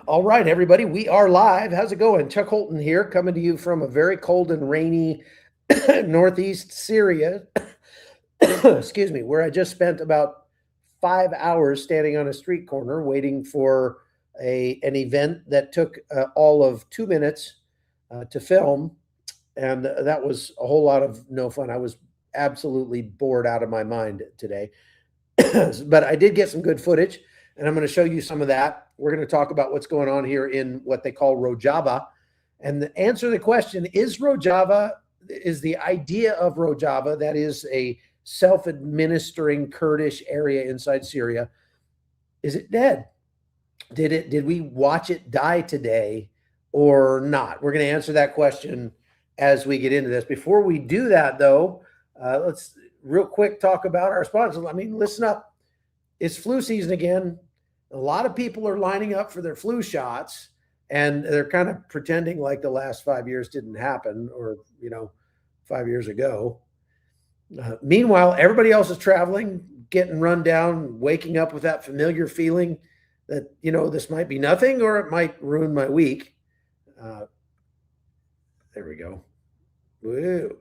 All right, everybody, we are live. How's it going? Chuck Holton here, coming to you from a very cold and rainy northeast Syria, excuse me, where I just spent about 5 hours standing on a street corner waiting for an event that took all of 2 minutes to film. And that was a whole lot of no fun. I was absolutely bored out of my mind today. But I did get some good footage, and I'm going to show you some of that. We're going to talk about what's going on here in what they call Rojava. And the answer to the question, is the idea of Rojava, that is a self-administering Kurdish area inside Syria, is it dead? Did we watch it die today or not? We're going to answer that question as we get into this. Before we do that, though, let's real quick talk about our sponsors. I mean, listen up. It's flu season again. A lot of people are lining up for their flu shots, and they're kind of pretending like the last 5 years didn't happen, or, 5 years ago. Meanwhile, everybody else is traveling, getting run down, waking up with that familiar feeling that, this might be nothing or it might ruin my week. There we go. Woo.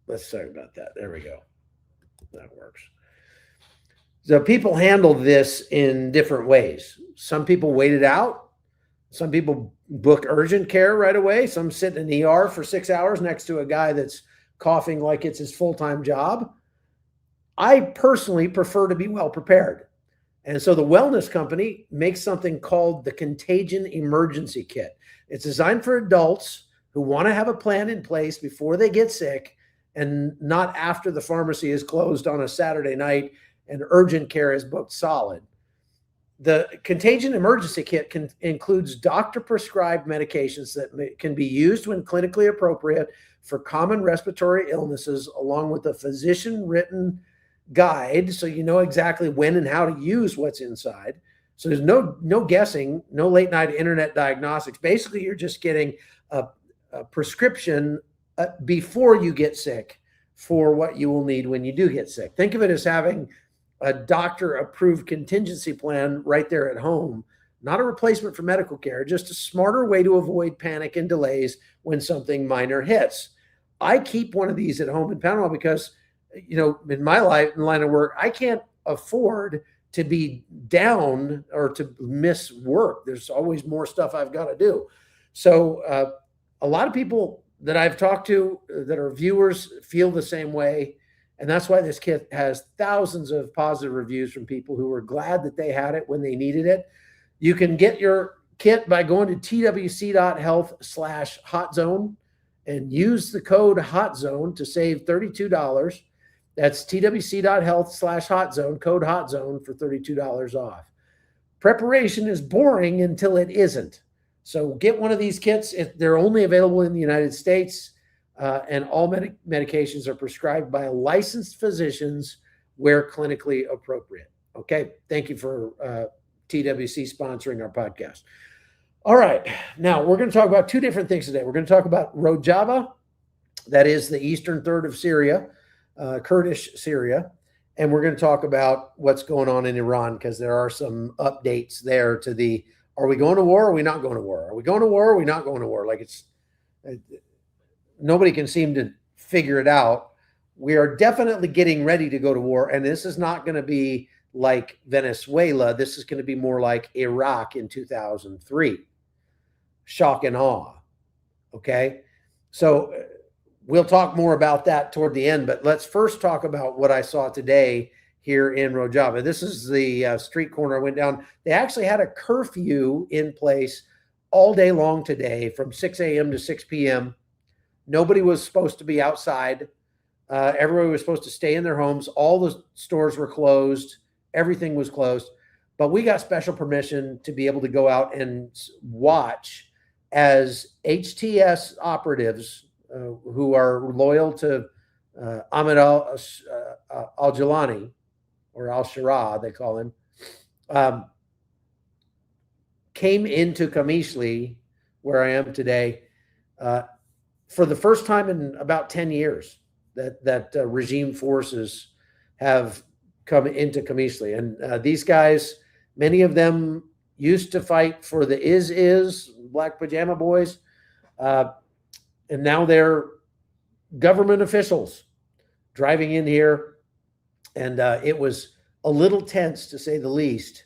Let's talk about that. There we go. That works. So people handle this in different ways. Some people wait it out. Some people book urgent care right away. Some sit in an ER for 6 hours next to a guy that's coughing like it's his full-time job. I personally prefer to be well prepared. And so the wellness company makes something called the Contagion Emergency Kit. It's designed for adults who want to have a plan in place before they get sick, and not after the pharmacy is closed on a Saturday night and urgent care is booked solid. The Contagion Emergency Kit includes doctor-prescribed medications that can be used when clinically appropriate for common respiratory illnesses, along with a physician-written guide, so you know exactly when and how to use what's inside. So there's no guessing, no late-night internet diagnostics. Basically, you're just getting a prescription before you get sick for what you will need when you do get sick. Think of it as having a doctor-approved contingency plan right there at home, not a replacement for medical care, just a smarter way to avoid panic and delays when something minor hits. I keep one of these at home in Panama because, in my line of work, I can't afford to be down or to miss work. There's always more stuff I've got to do. So a lot of people that I've talked to that are viewers feel the same way. And that's why this kit has thousands of positive reviews from people who were glad that they had it when they needed it. You can get your kit by going to twc.health/hotzone and use the code HOTZONE to save $32. That's twc.health/hotzone, code HOTZONE for $32 off. Preparation is boring until it isn't. So get one of these kits. They're only available in the United States. And all medications are prescribed by licensed physicians where clinically appropriate. Okay, thank you for TWC sponsoring our podcast. All right, now we're going to talk about two different things today. We're going to talk about Rojava, that is the eastern third of Syria, Kurdish Syria, and we're going to talk about what's going on in Iran, because there are some updates there to the, are we going to war or are we not going to war? Are we going to war or are we not going to war? Like nobody can seem to figure it out. We are definitely getting ready to go to war, and this is not going to be like Venezuela. This is going to be more like Iraq in 2003. Shock and awe. Okay? So we'll talk more about that toward the end, but let's first talk about what I saw today here in Rojava. This is the street corner I went down. They actually had a curfew in place all day long today from 6 a.m. to 6 p.m. Nobody was supposed to be outside. Everybody was supposed to stay in their homes. All the stores were closed. Everything was closed. But we got special permission to be able to go out and watch as HTS operatives who are loyal to Ahmed al-Jilani, or al-Sharaa, they call him, came into Qamishli, where I am today, for the first time in about 10 years that regime forces have come into Qamishli. And these guys, many of them used to fight for the is Black Pajama Boys, and now they're government officials driving in here, and it was a little tense, to say the least.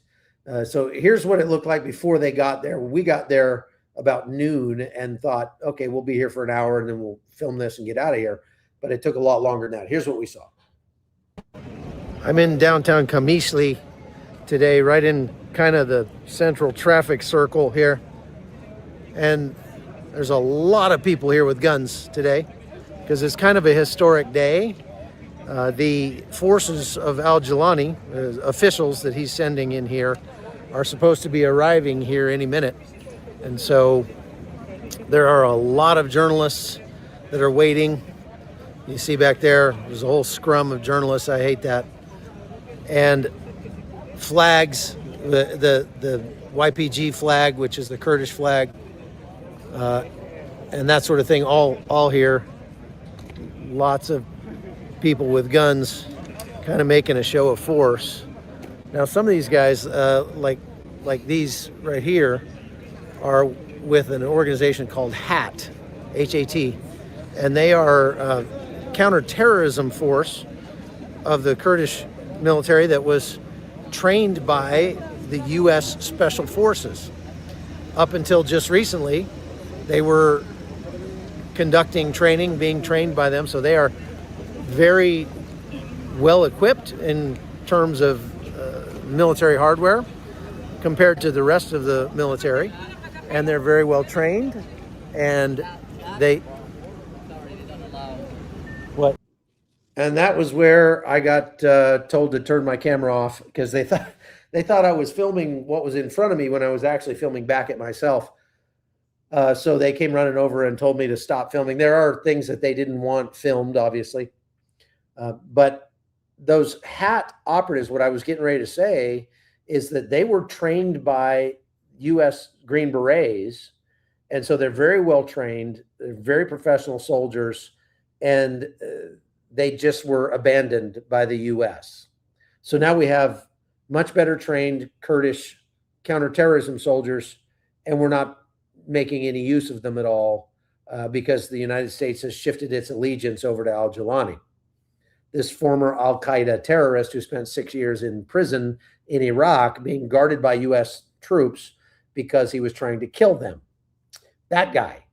So here's what it looked like before they got there. We got there about noon and thought, okay, we'll be here for an hour and then we'll film this and get out of here. But it took a lot longer than that. Here's what we saw. I'm in downtown Qamishli today, right in kind of the central traffic circle here. And there's a lot of people here with guns today because it's kind of a historic day. The forces of al-Jilani, officials that he's sending in here, are supposed to be arriving here any minute. And so there are a lot of journalists that are waiting. You see back there's a whole scrum of journalists. I hate that. And flags, the YPG flag, which is the Kurdish flag, and that sort of thing, all here. Lots of people with guns kind of making a show of force. Now some of these guys, like these right here, are with an organization called HAT, H-A-T, and they are counterterrorism force of the Kurdish military that was trained by the U.S. Special Forces. Up until just recently, they were conducting training, being trained by them, so they are very well equipped in terms of military hardware compared to the rest of the military, and they're very well trained, and and that was where I got told to turn my camera off because they thought I was filming what was in front of me when I was actually filming back at myself. So they came running over and told me to stop filming. There are things that they didn't want filmed, obviously. But those HAT operatives, what I was getting ready to say is that they were trained by U.S. Green Berets. And so they're very well trained. They're very professional soldiers. And they just were abandoned by the U.S. So now we have much better trained Kurdish counterterrorism soldiers, and we're not making any use of them at all because the United States has shifted its allegiance over to al-Jilani, this former al-Qaeda terrorist who spent 6 years in prison in Iraq being guarded by U.S. troops because he was trying to kill them. That guy.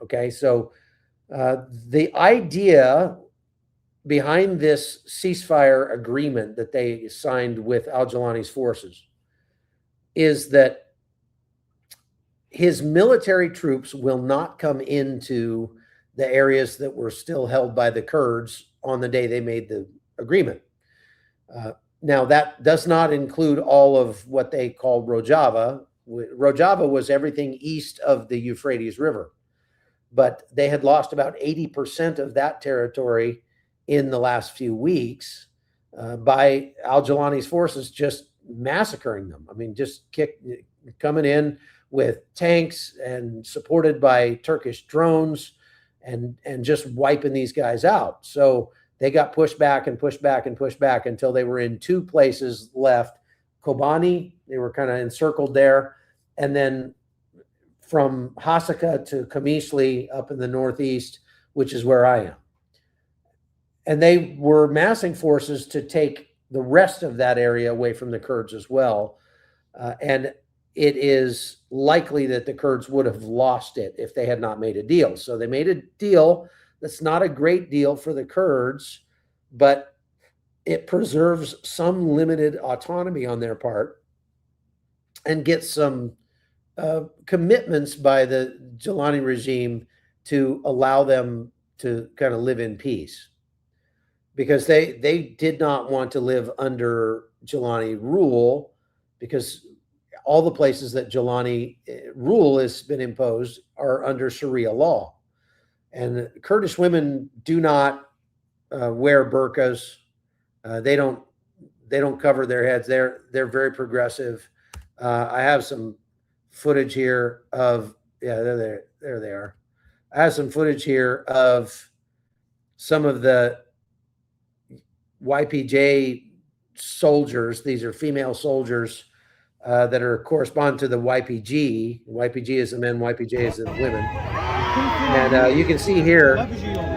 Okay, so the idea behind this ceasefire agreement that they signed with al-Jilani's forces is that his military troops will not come into the areas that were still held by the Kurds on the day they made the agreement. Now, that does not include all of what they called Rojava. Rojava was everything east of the Euphrates River, but they had lost about 80% of that territory in the last few weeks by al-Jilani's forces just massacring them. I mean, just coming in with tanks and supported by Turkish drones and just wiping these guys out. So they got pushed back and pushed back and pushed back until they were in two places left. Kobani, they were kind of encircled there. And then from Hasakah to Qamishli up in the northeast, which is where I am. And they were massing forces to take the rest of that area away from the Kurds as well. And it is likely that the Kurds would have lost it if they had not made a deal. So they made a deal that's not a great deal for the Kurds, but it preserves some limited autonomy on their part and gets some commitments by the Jilani regime to allow them to kind of live in peace. Because they did not want to live under Jilani rule, because all the places that Jilani rule has been imposed are under Sharia law. And Kurdish women do not wear burqas. They don't cover their heads. They're very progressive. I have some footage here of, there they are. I have some footage here of some of the YPJ soldiers. These are female soldiers that are correspond to the YPG. YPG is the men, YPJ is the women. And you can see here,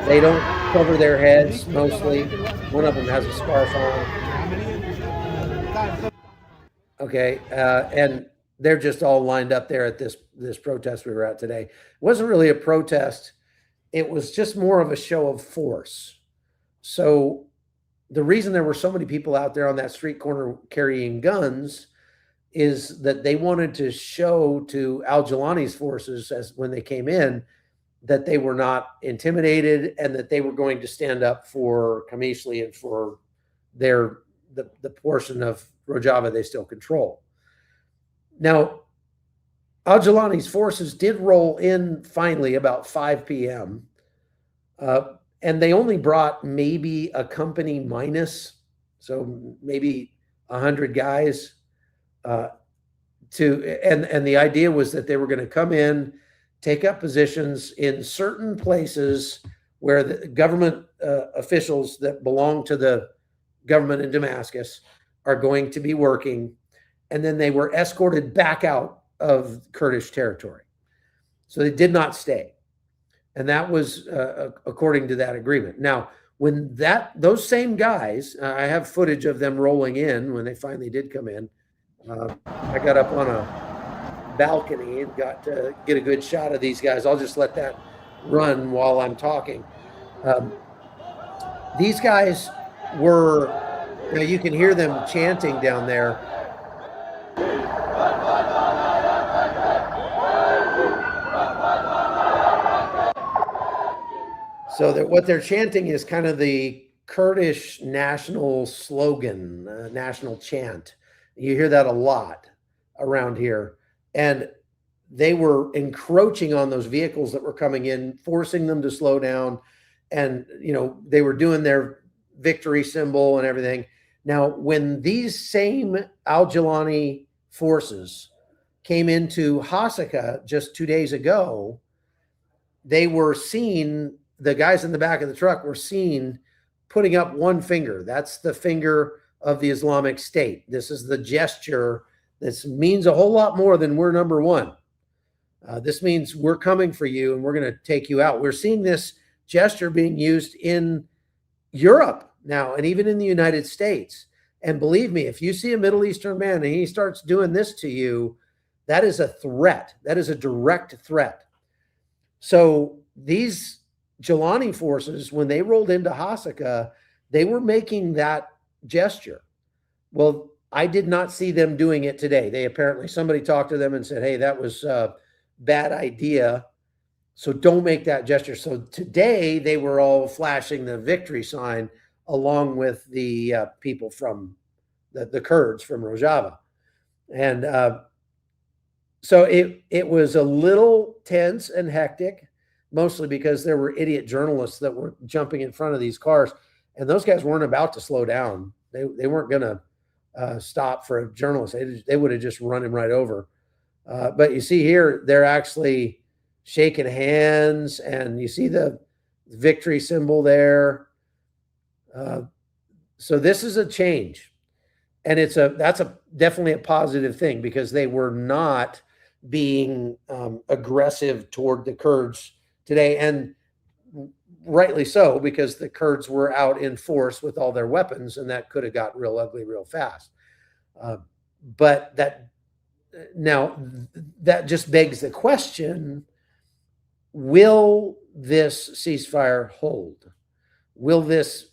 they don't cover their heads mostly. One of them has a scarf on. Okay, and they're just all lined up there at this protest we were at today. It wasn't really a protest. It was just more of a show of force. So the reason there were so many people out there on that street corner carrying guns is that they wanted to show to al-Jawlani's forces, as when they came in, that they were not intimidated and that they were going to stand up for Qamishli and for the portion of Rojava they still control. Now, al-Jawlani's forces did roll in finally about 5 p.m. And they only brought maybe a company minus, so maybe 100 guys. And the idea was that they were going to come in, take up positions in certain places where the government officials that belong to the government in Damascus are going to be working, and then they were escorted back out of Kurdish territory. So they did not stay. And that was according to that agreement. Now, when those same guys, I have footage of them rolling in when they finally did come in. I got up on a balcony and got to get a good shot of these guys. I'll just let that run while I'm talking. These guys were, you can hear them chanting down there. So that what they're chanting is kind of the Kurdish national slogan, national chant. You hear that a lot around here. And they were encroaching on those vehicles that were coming in, forcing them to slow down. And, they were doing their victory symbol and everything. Now, when these same al-Jawlani forces came into Hasakah just 2 days ago, they were seen, the guys in the back of the truck were seen putting up one finger. That's the finger of the Islamic State. This is the gesture. This means a whole lot more than we're number one. This means we're coming for you and we're going to take you out. We're seeing this gesture being used in Europe now and even in the United States. And believe me, if you see a Middle Eastern man and he starts doing this to you, that is a threat. That is a direct threat. So these Jawlani forces, when they rolled into Hasakah, they were making that gesture. Well, I did not see them doing it today. They apparently, somebody talked to them and said, hey, that was a bad idea. So don't make that gesture. So today they were all flashing the victory sign along with the people from the Kurds from Rojava. And so it was a little tense and hectic, mostly because there were idiot journalists that were jumping in front of these cars. And those guys weren't about to slow down. They weren't going to stop for a journalist. They would have just run him right over. But you see here, they're actually shaking hands, and you see the victory symbol there. So this is a change, and that's definitely a positive thing, because they were not being aggressive toward the Kurds today, and rightly so, because the Kurds were out in force with all their weapons, and that could have got real ugly real fast. But that just begs the question: will this ceasefire hold? Will this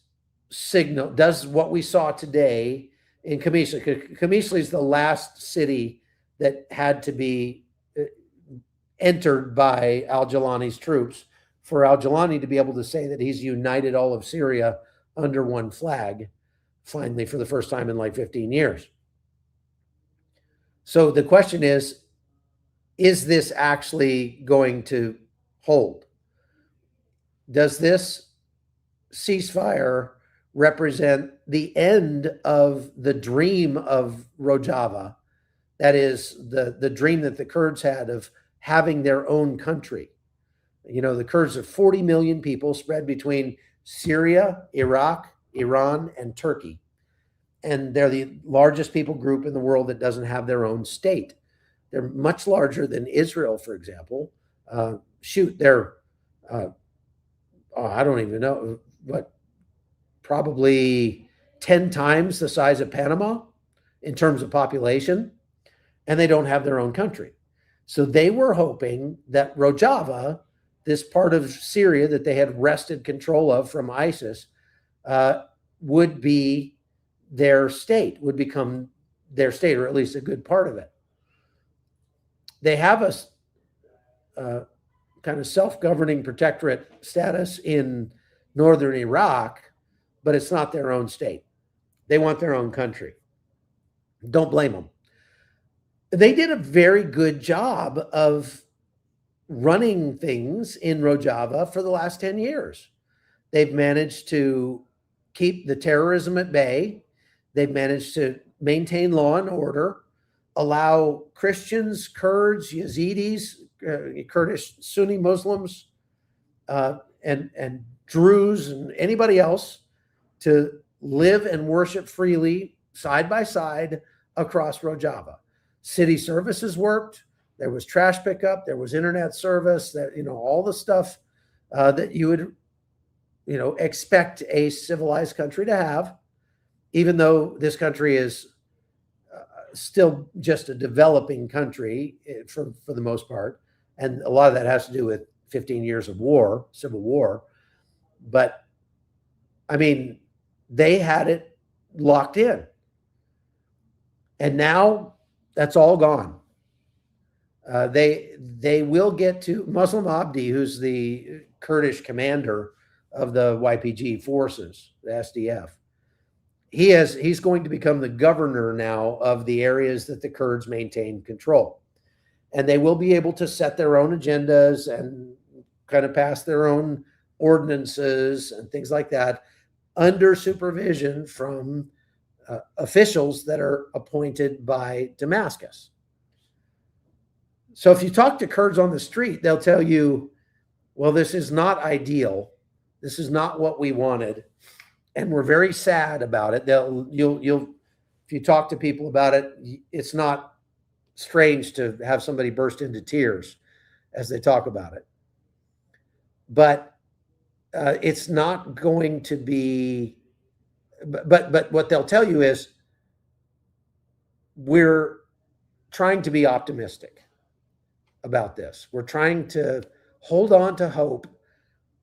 signal, does what we saw today in Qamishli, Qamishli is the last city that had to be entered by al-Jawlani's troops, for al-Jawlani to be able to say that he's united all of Syria under one flag, finally, for the first time in like 15 years. So the question is this actually going to hold? Does this ceasefire represent the end of the dream of Rojava? That is the dream that the Kurds had of having their own country. The Kurds are 40 million people spread between Syria, Iraq, Iran, and Turkey. and they're the largest people group in the world that doesn't have their own state. They're much larger than Israel, for example. They're, I don't even know, but probably 10 times the size of Panama in terms of population, and they don't have their own country. So they were hoping that Rojava, this part of Syria that they had wrested control of from ISIS, would be their state, would become their state, or at least a good part of it. They have a kind of self-governing protectorate status in northern Iraq, but it's not their own state. They want their own country. Don't blame them. They did a very good job of running things in Rojava for the last 10 years. They've managed to keep the terrorism at bay. They've managed to maintain law and order, allow Christians, Kurds, Yazidis, Kurdish Sunni Muslims, and Druze and anybody else to live and worship freely side by side across Rojava. City services worked. There was trash pickup. There was internet service. That, you know, all the stuff that you would, you know, expect a civilized country to have, even though this country is still just a developing country for the most part. And a lot of that has to do with 15 years of war, civil war. But I mean, they had it locked in. And now that's all gone. They will get to Muslim Abdi, who's the Kurdish commander of the YPG forces, the SDF. He's going to become the governor now of the areas that the Kurds maintain control. And they will be able to set their own agendas and kind of pass their own ordinances and things like that under supervision from officials that are appointed by Damascus. So if you talk to Kurds on the street, they'll tell you, well, this is not ideal. This is not what we wanted. And we're very sad about it. If you talk to people about it, it's not strange to have somebody burst into tears as they talk about it. But it's not going to be, but what they'll tell you is we're trying to be optimistic about this. We're trying to hold on to hope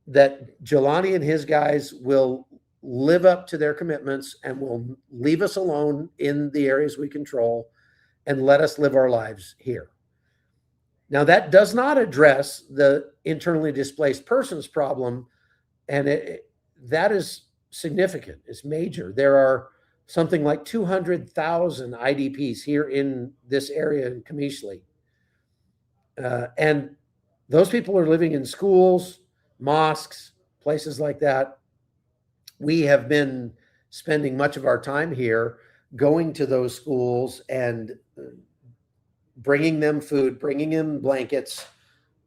that Jelani and his guys will live up to their commitments and will leave us alone in the areas we control and let us live our lives here. Now, that does not address the internally displaced persons problem, and that is significant. It's major. There are something like 200,000 IDPs here in this area in Qamishli. And those people are living in schools, mosques, places like that. We have been spending much of our time here going to those schools and bringing them food, bringing them blankets,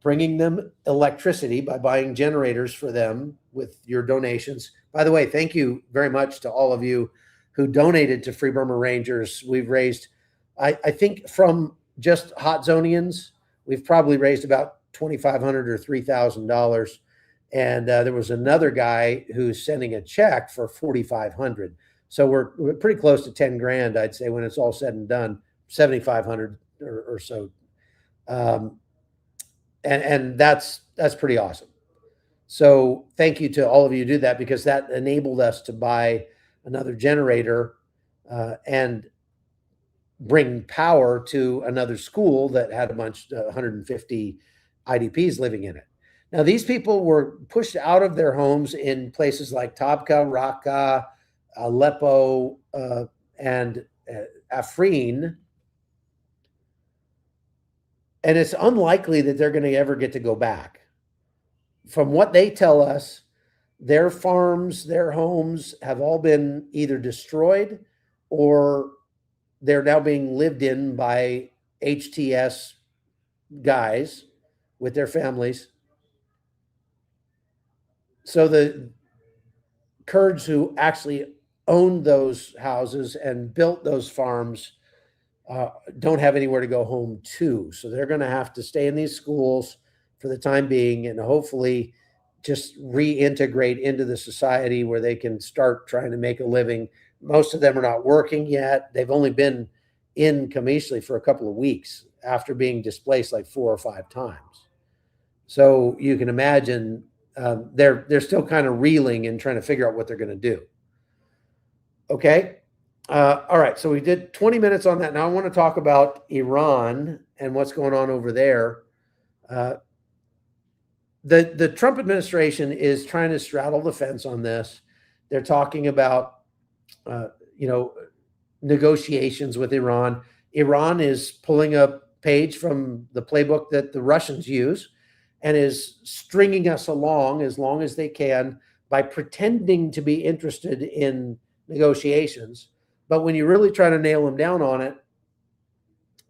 bringing them electricity by buying generators for them with your donations. By the way, thank you very much to all of you who donated to Free Burma Rangers. We've raised, I think from just Hot Zonians, we've probably raised about $2,500 or $3,000. And there was another guy who's sending a check for $4,500. So we're pretty close to 10 grand, I'd say, when it's all said and done, 7,500 or so. And that's pretty awesome. So thank you to all of you who did that, because that enabled us to buy another generator and bring power to another school that had 150 IDPs living in it. Now, these people were pushed out of their homes in places like Tabqa, Raqqa, Aleppo, and Afrin. And it's unlikely that they're going to ever get to go back. From what they tell us, their farms, their homes have all been either destroyed or they're now being lived in by HTS guys with their families. So the Kurds who actually owned those houses and built those farms don't have anywhere to go home to. So they're going to have to stay in these schools for the time being and hopefully just reintegrate into the society where they can start trying to make a living. Most of them are not working yet. They've only been in Qamishli for a couple of weeks after being displaced like 4 or 5 times. So you can imagine they're still kind of reeling and trying to figure out what they're going to do. Okay. All right. So we did 20 minutes on that. Now I want to talk about Iran and what's going on over there. The Trump administration is trying to straddle the fence on this. They're talking about, negotiations with Iran. Iran is pulling a page from the playbook that the Russians use and is stringing us along as long as they can by pretending to be interested in negotiations. But when you really try to nail them down on it,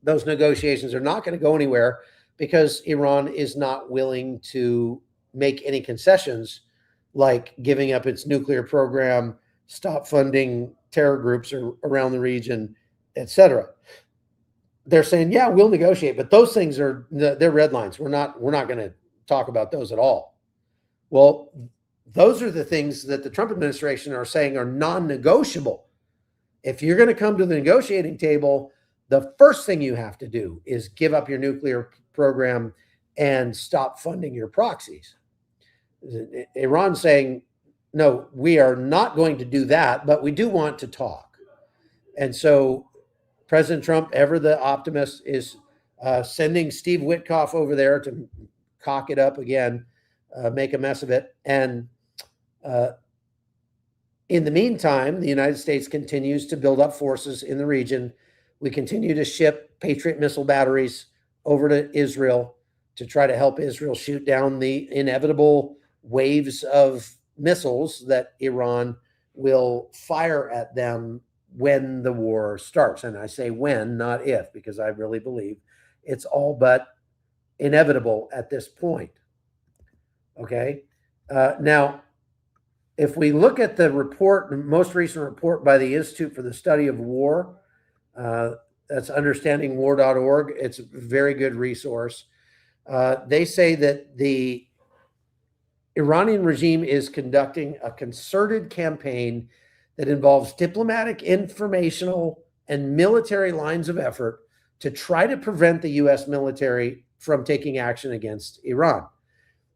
those negotiations are not going to go anywhere because Iran is not willing to make any concessions like giving up its nuclear program, stop funding terror groups around the region, etc. They're saying, yeah, we'll negotiate, but those things they're red lines. We're not going to talk about those at all. Well, those are the things that the Trump administration are saying are non-negotiable. If you're going to come to the negotiating table, the first thing you have to do is give up your nuclear program and stop funding your proxies. Iran's saying, no, we are not going to do that, but we do want to talk. And so President Trump, ever the optimist, is sending Steve Witkoff over there to cock it up again, make a mess of it. And in the meantime, the United States continues to build up forces in the region. We continue to ship Patriot missile batteries over to Israel to try to help Israel shoot down the inevitable waves of missiles that Iran will fire at them when the war starts. And I say when, not if, because I really believe it's all but inevitable at this point. Okay. Now, if we look at the report, the most recent report by the Institute for the Study of War, that's understandingwar.org. It's a very good resource. They say that the Iranian regime is conducting a concerted campaign that involves diplomatic, informational, and military lines of effort to try to prevent the U.S. military from taking action against Iran.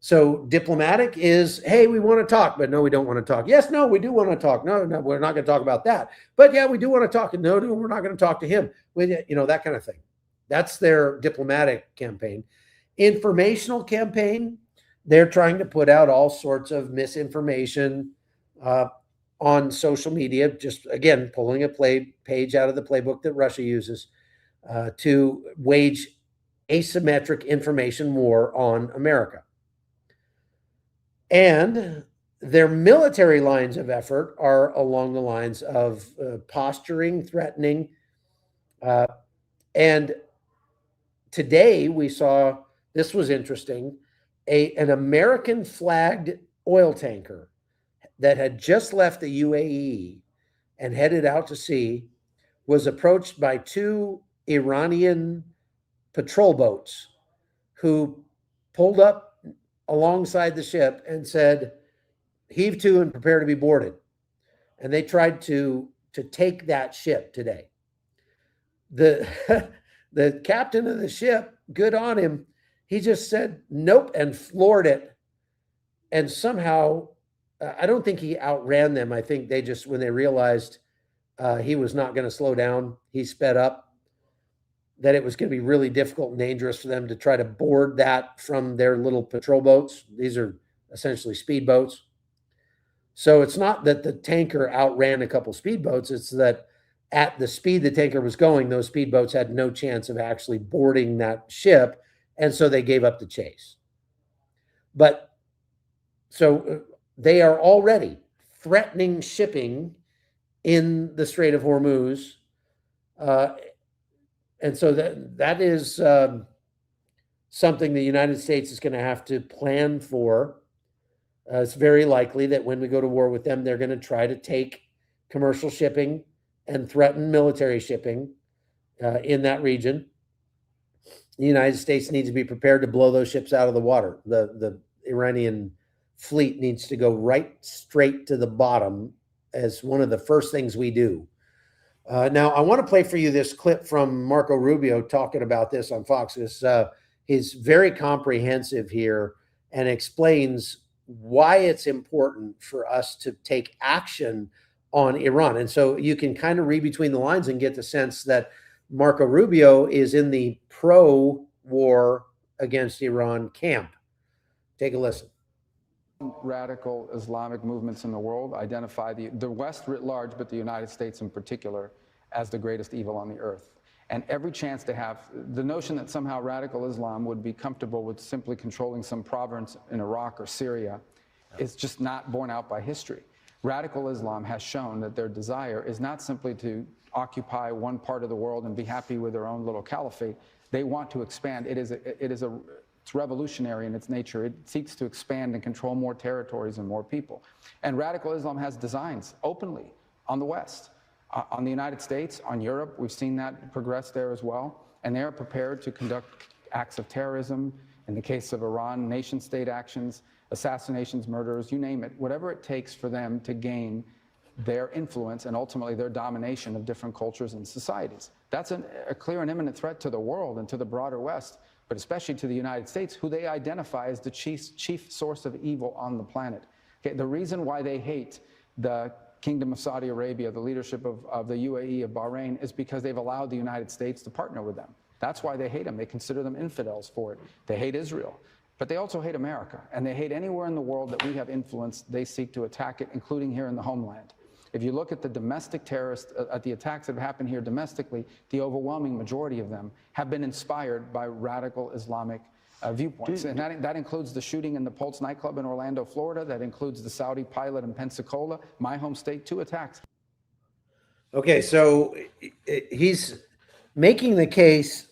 So diplomatic is, hey, we want to talk, but no, we don't want to talk. Yes, no, we do want to talk. No, we're not going to talk about that. But yeah, we do want to talk. No, we're not going to talk to him. That kind of thing. That's their diplomatic campaign. Informational campaign, they're trying to put out all sorts of misinformation on social media, just, again, pulling a page out of the playbook that Russia uses to wage asymmetric information war on America. And their military lines of effort are along the lines of posturing, threatening. And today we saw, this was interesting, an American flagged oil tanker that had just left the UAE and headed out to sea was approached by 2 Iranian patrol boats who pulled up alongside the ship and said, heave to and prepare to be boarded. And they tried to take that ship today. The captain of the ship, good on him, he just said nope and floored it. And somehow, I don't think he outran them. I think they just, when they realized he was not going to slow down, he sped up, that it was going to be really difficult and dangerous for them to try to board that from their little patrol boats. These are essentially speedboats. So it's not that the tanker outran a couple speedboats. It's that at the speed the tanker was going, those speedboats had no chance of actually boarding that ship. And so they gave up the chase. But so they are already threatening shipping in the Strait of Hormuz. And so that is something the United States is going to have to plan for. It's very likely that when we go to war with them, they're going to try to take commercial shipping and threaten military shipping in that region. The United States needs to be prepared to blow those ships out of the water. The Iranian fleet needs to go right straight to the bottom as one of the first things we do. Now, I want to play for you this clip from Marco Rubio talking about this on Fox. He's very comprehensive here and explains why it's important for us to take action on Iran. And so you can kind of read between the lines and get the sense that Marco Rubio is in the pro-war against Iran camp. Take a listen. Radical Islamic movements in the world identify the West writ large, but the United States in particular, as the greatest evil on the earth. And every chance to have the notion that somehow radical Islam would be comfortable with simply controlling some province in Iraq or Syria is just not borne out by history. Radical Islam has shown that their desire is not simply to occupy one part of the world and be happy with their own little caliphate. They want to expand. It's revolutionary in its nature. It seeks to expand and control more territories and more people. And radical Islam has designs openly on the West, on the United States, on Europe. We've seen that progress there as well. And they are prepared to conduct acts of terrorism. In the case of Iran, nation-state actions, assassinations, murders, you name it, whatever it takes for them to gain their influence and ultimately their domination of different cultures and societies. That's a clear and imminent threat to the world and to the broader West, but especially to the United States, who they identify as the chief source of evil on the planet. Okay, the reason why they hate the Kingdom of Saudi Arabia, the leadership of the UAE, of Bahrain, is because they've allowed the United States to partner with them. That's why they hate them. They consider them infidels for it. They hate Israel. But they also hate America, and they hate anywhere in the world that we have influence. They seek to attack it, including here in the homeland. If you look at the domestic terrorists, at the attacks that have happened here domestically, the overwhelming majority of them have been inspired by radical Islamic viewpoints. And that includes the shooting in the Pulse nightclub in Orlando, Florida. That includes the Saudi pilot in Pensacola, my home state, 2 attacks. Okay, so he's making the case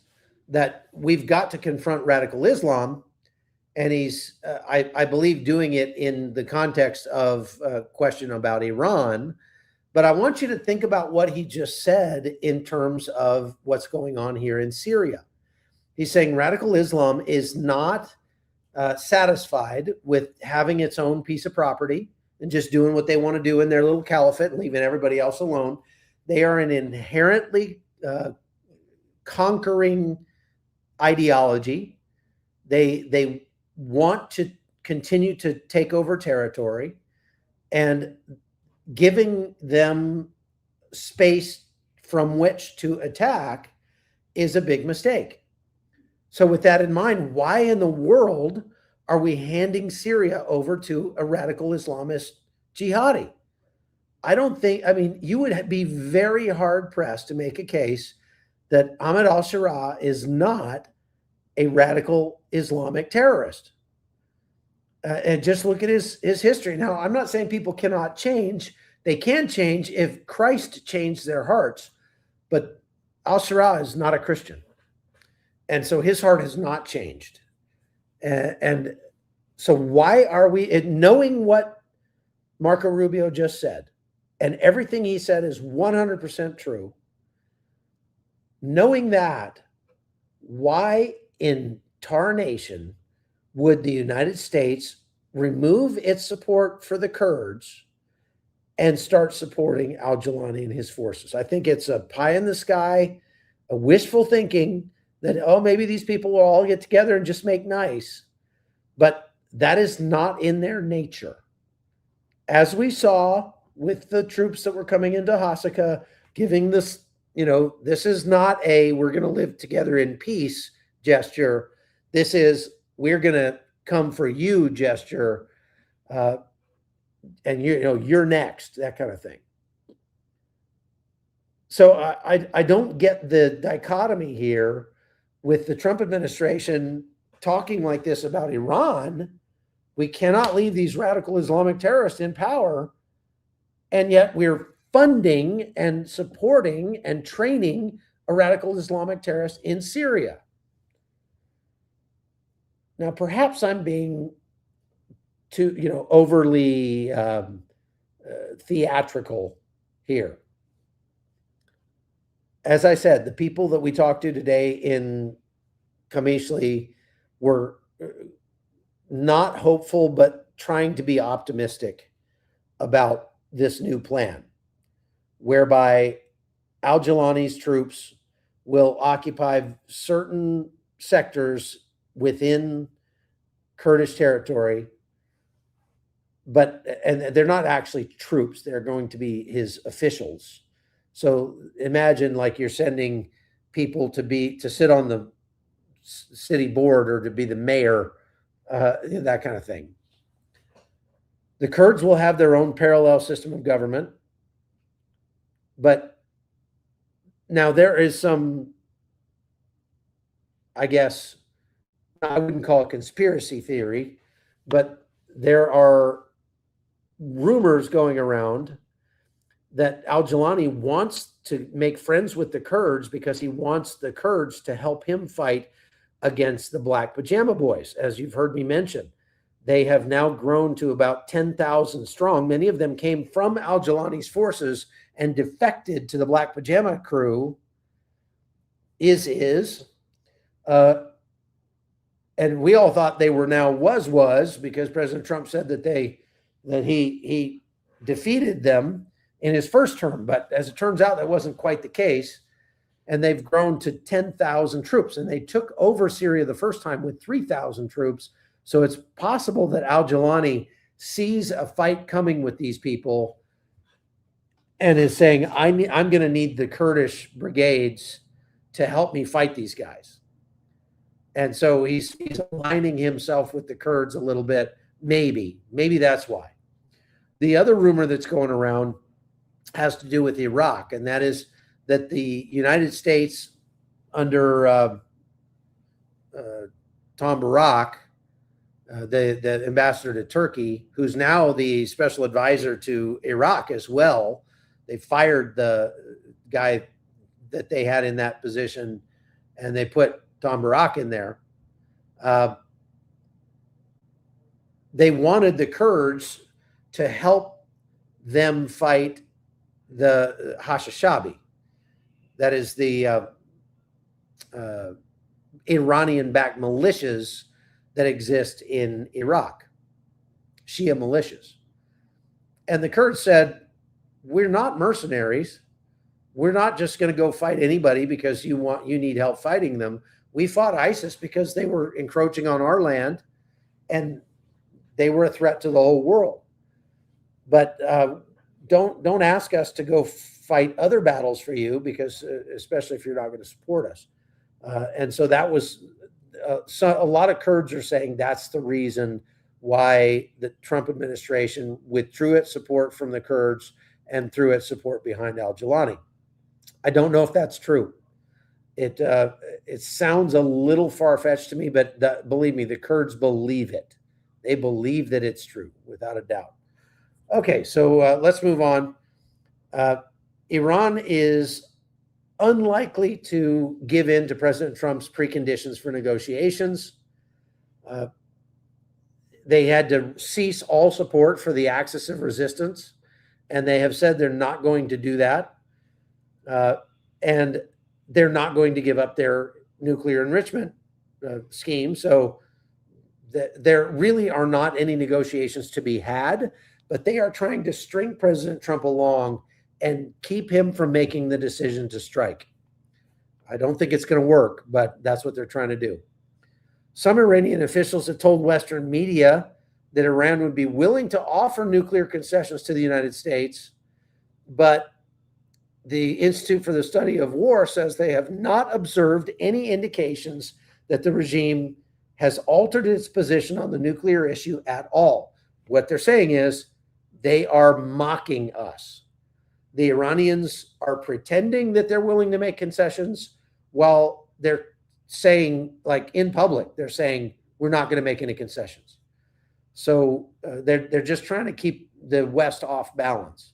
that we've got to confront radical Islam, and he's, I believe, doing it in the context of a question about Iran. But I want you to think about what he just said in terms of what's going on here in Syria. He's saying radical Islam is not satisfied with having its own piece of property and just doing what they want to do in their little caliphate and leaving everybody else alone. They are an inherently conquering ideology. They want to continue to take over territory, and giving them space from which to attack is a big mistake. So with that in mind, why in the world are we handing Syria over to a radical Islamist jihadi? I mean, you would be very hard pressed to make a case that Ahmed al-Sharaa is not a radical Islamic terrorist. And just look at his history. Now, I'm not saying people cannot change. They can change if Christ changed their hearts. But al-Sharaa is not a Christian. And so his heart has not changed. And so why are we, knowing what Marco Rubio just said, and everything he said is 100% true, knowing that, why in tarnation would the United States remove its support for the Kurds and start supporting al-Jilani and his forces? I think it's a pie in the sky, a wishful thinking that, oh, maybe these people will all get together and just make nice. But that is not in their nature. As we saw with the troops that were coming into Hasakah, giving this, this is not a we're going to live together in peace gesture. This is we're going to come for you gesture, and you're next, that kind of thing. So I don't get the dichotomy here with the Trump administration talking like this about Iran. We cannot leave these radical Islamic terrorists in power, and yet we're funding and supporting and training a radical Islamic terrorist in Syria. Now, perhaps I'm being too, overly theatrical here. As I said, the people that we talked to today in Qamishli were not hopeful, but trying to be optimistic about this new plan, whereby al-Jilani's troops will occupy certain sectors within Kurdish territory, and they're not actually troops, they're going to be his officials. So imagine like you're sending people to sit on the city board or to be the mayor, that kind of thing. The Kurds will have their own parallel system of government, but now there is some, I guess, I wouldn't call it conspiracy theory, but there are rumors going around that al-Jilani wants to make friends with the Kurds because he wants the Kurds to help him fight against the Black Pajama Boys. As you've heard me mention, they have now grown to about 10,000 strong. Many of them came from al-Jilani's forces and defected to the Black Pajama crew, and we all thought they were now was because President Trump said that he defeated them in his first term. But as it turns out, that wasn't quite the case. And they've grown to 10,000 troops. And they took over Syria the first time with 3,000 troops. So it's possible that al-Jilani sees a fight coming with these people and is saying, I'm going to need the Kurdish brigades to help me fight these guys. And so he's aligning himself with the Kurds a little bit. Maybe that's why. The other rumor that's going around has to do with Iraq, and that is that the United States under Tom Barak, the ambassador to Turkey, who's now the special advisor to Iraq as well. They fired the guy that they had in that position, and they put Tom Barak in there. They wanted the Kurds to help them fight the Hasakah. That is the Iranian-backed militias that exist in Iraq, Shia militias. And the Kurds said, we're not mercenaries. We're not just going to go fight anybody because you need help fighting them. We fought ISIS because they were encroaching on our land and they were a threat to the whole world. But don't ask us to go fight other battles for you, because especially if you're not going to support us. And so that was so a lot of Kurds are saying that's the reason why the Trump administration withdrew its support from the Kurds and threw its support behind al-Jilani. I don't know if that's true. It sounds a little far-fetched to me, but believe me, the Kurds believe it. They believe that it's true, without a doubt. Okay, so let's move on. Iran is unlikely to give in to President Trump's preconditions for negotiations. They had to cease all support for the axis of resistance, and they have said they're not going to do that. And they're not going to give up their nuclear enrichment scheme. So there really are not any negotiations to be had, but they are trying to string President Trump along and keep him from making the decision to strike. I don't think it's going to work, but that's what they're trying to do. Some Iranian officials have told Western media that Iran would be willing to offer nuclear concessions to the United States, but the Institute for the Study of War says they have not observed any indications that the regime has altered its position on the nuclear issue at all. What they're saying is they are mocking us. The Iranians are pretending that they're willing to make concessions while they're saying, like in public, they're saying, we're not going to make any concessions. So they're just trying to keep the West off balance.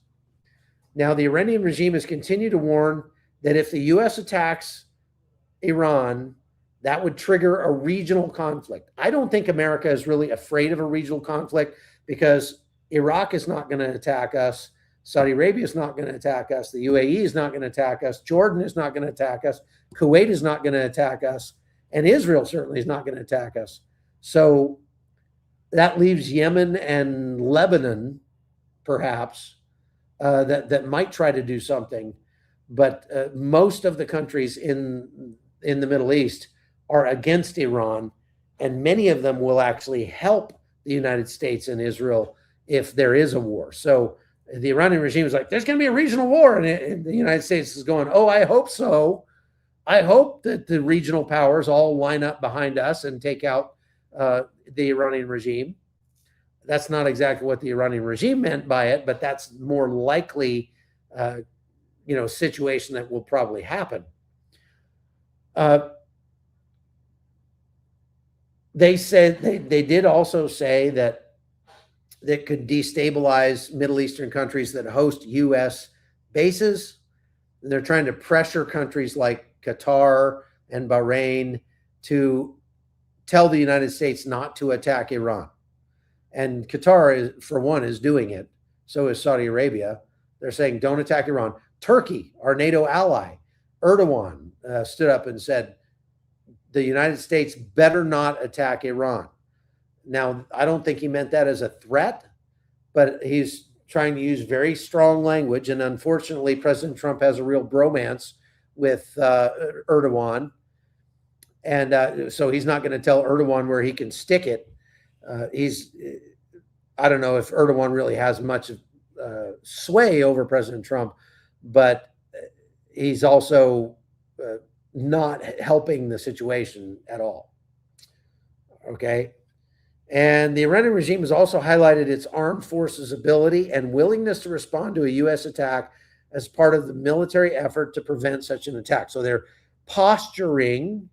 Now, the Iranian regime has continued to warn that if the U.S. attacks Iran, that would trigger a regional conflict. I don't think America is really afraid of a regional conflict because Iraq is not going to attack us. Saudi Arabia is not going to attack us. The UAE is not going to attack us. Jordan is not going to attack us. Kuwait is not going to attack us. And Israel certainly is not going to attack us. So that leaves Yemen and Lebanon, perhaps, that might try to do something. But most of the countries in the Middle East are against Iran, and many of them will actually help the United States and Israel if there is a war. So the Iranian regime is like, there's going to be a regional war, and the United States is going, oh, I hope so. I hope that the regional powers all line up behind us and take out the Iranian regime. That's not exactly what the Iranian regime meant by it, but that's more likely, situation that will probably happen. They said they did also say that could destabilize Middle Eastern countries that host U.S. bases. And they're trying to pressure countries like Qatar and Bahrain to tell the United States not to attack Iran. And Qatar, for one, is doing it. So is Saudi Arabia. They're saying, don't attack Iran. Turkey, our NATO ally, Erdogan stood up and said, the United States better not attack Iran. Now, I don't think he meant that as a threat, but he's trying to use very strong language. And unfortunately, President Trump has a real bromance with Erdogan. And so he's not going to tell Erdogan where he can stick it. I don't know if Erdogan really has much sway over President Trump, but he's also not helping the situation at all. Okay. And the Iranian regime has also highlighted its armed forces' ability and willingness to respond to a U.S. attack as part of the military effort to prevent such an attack. So they're posturing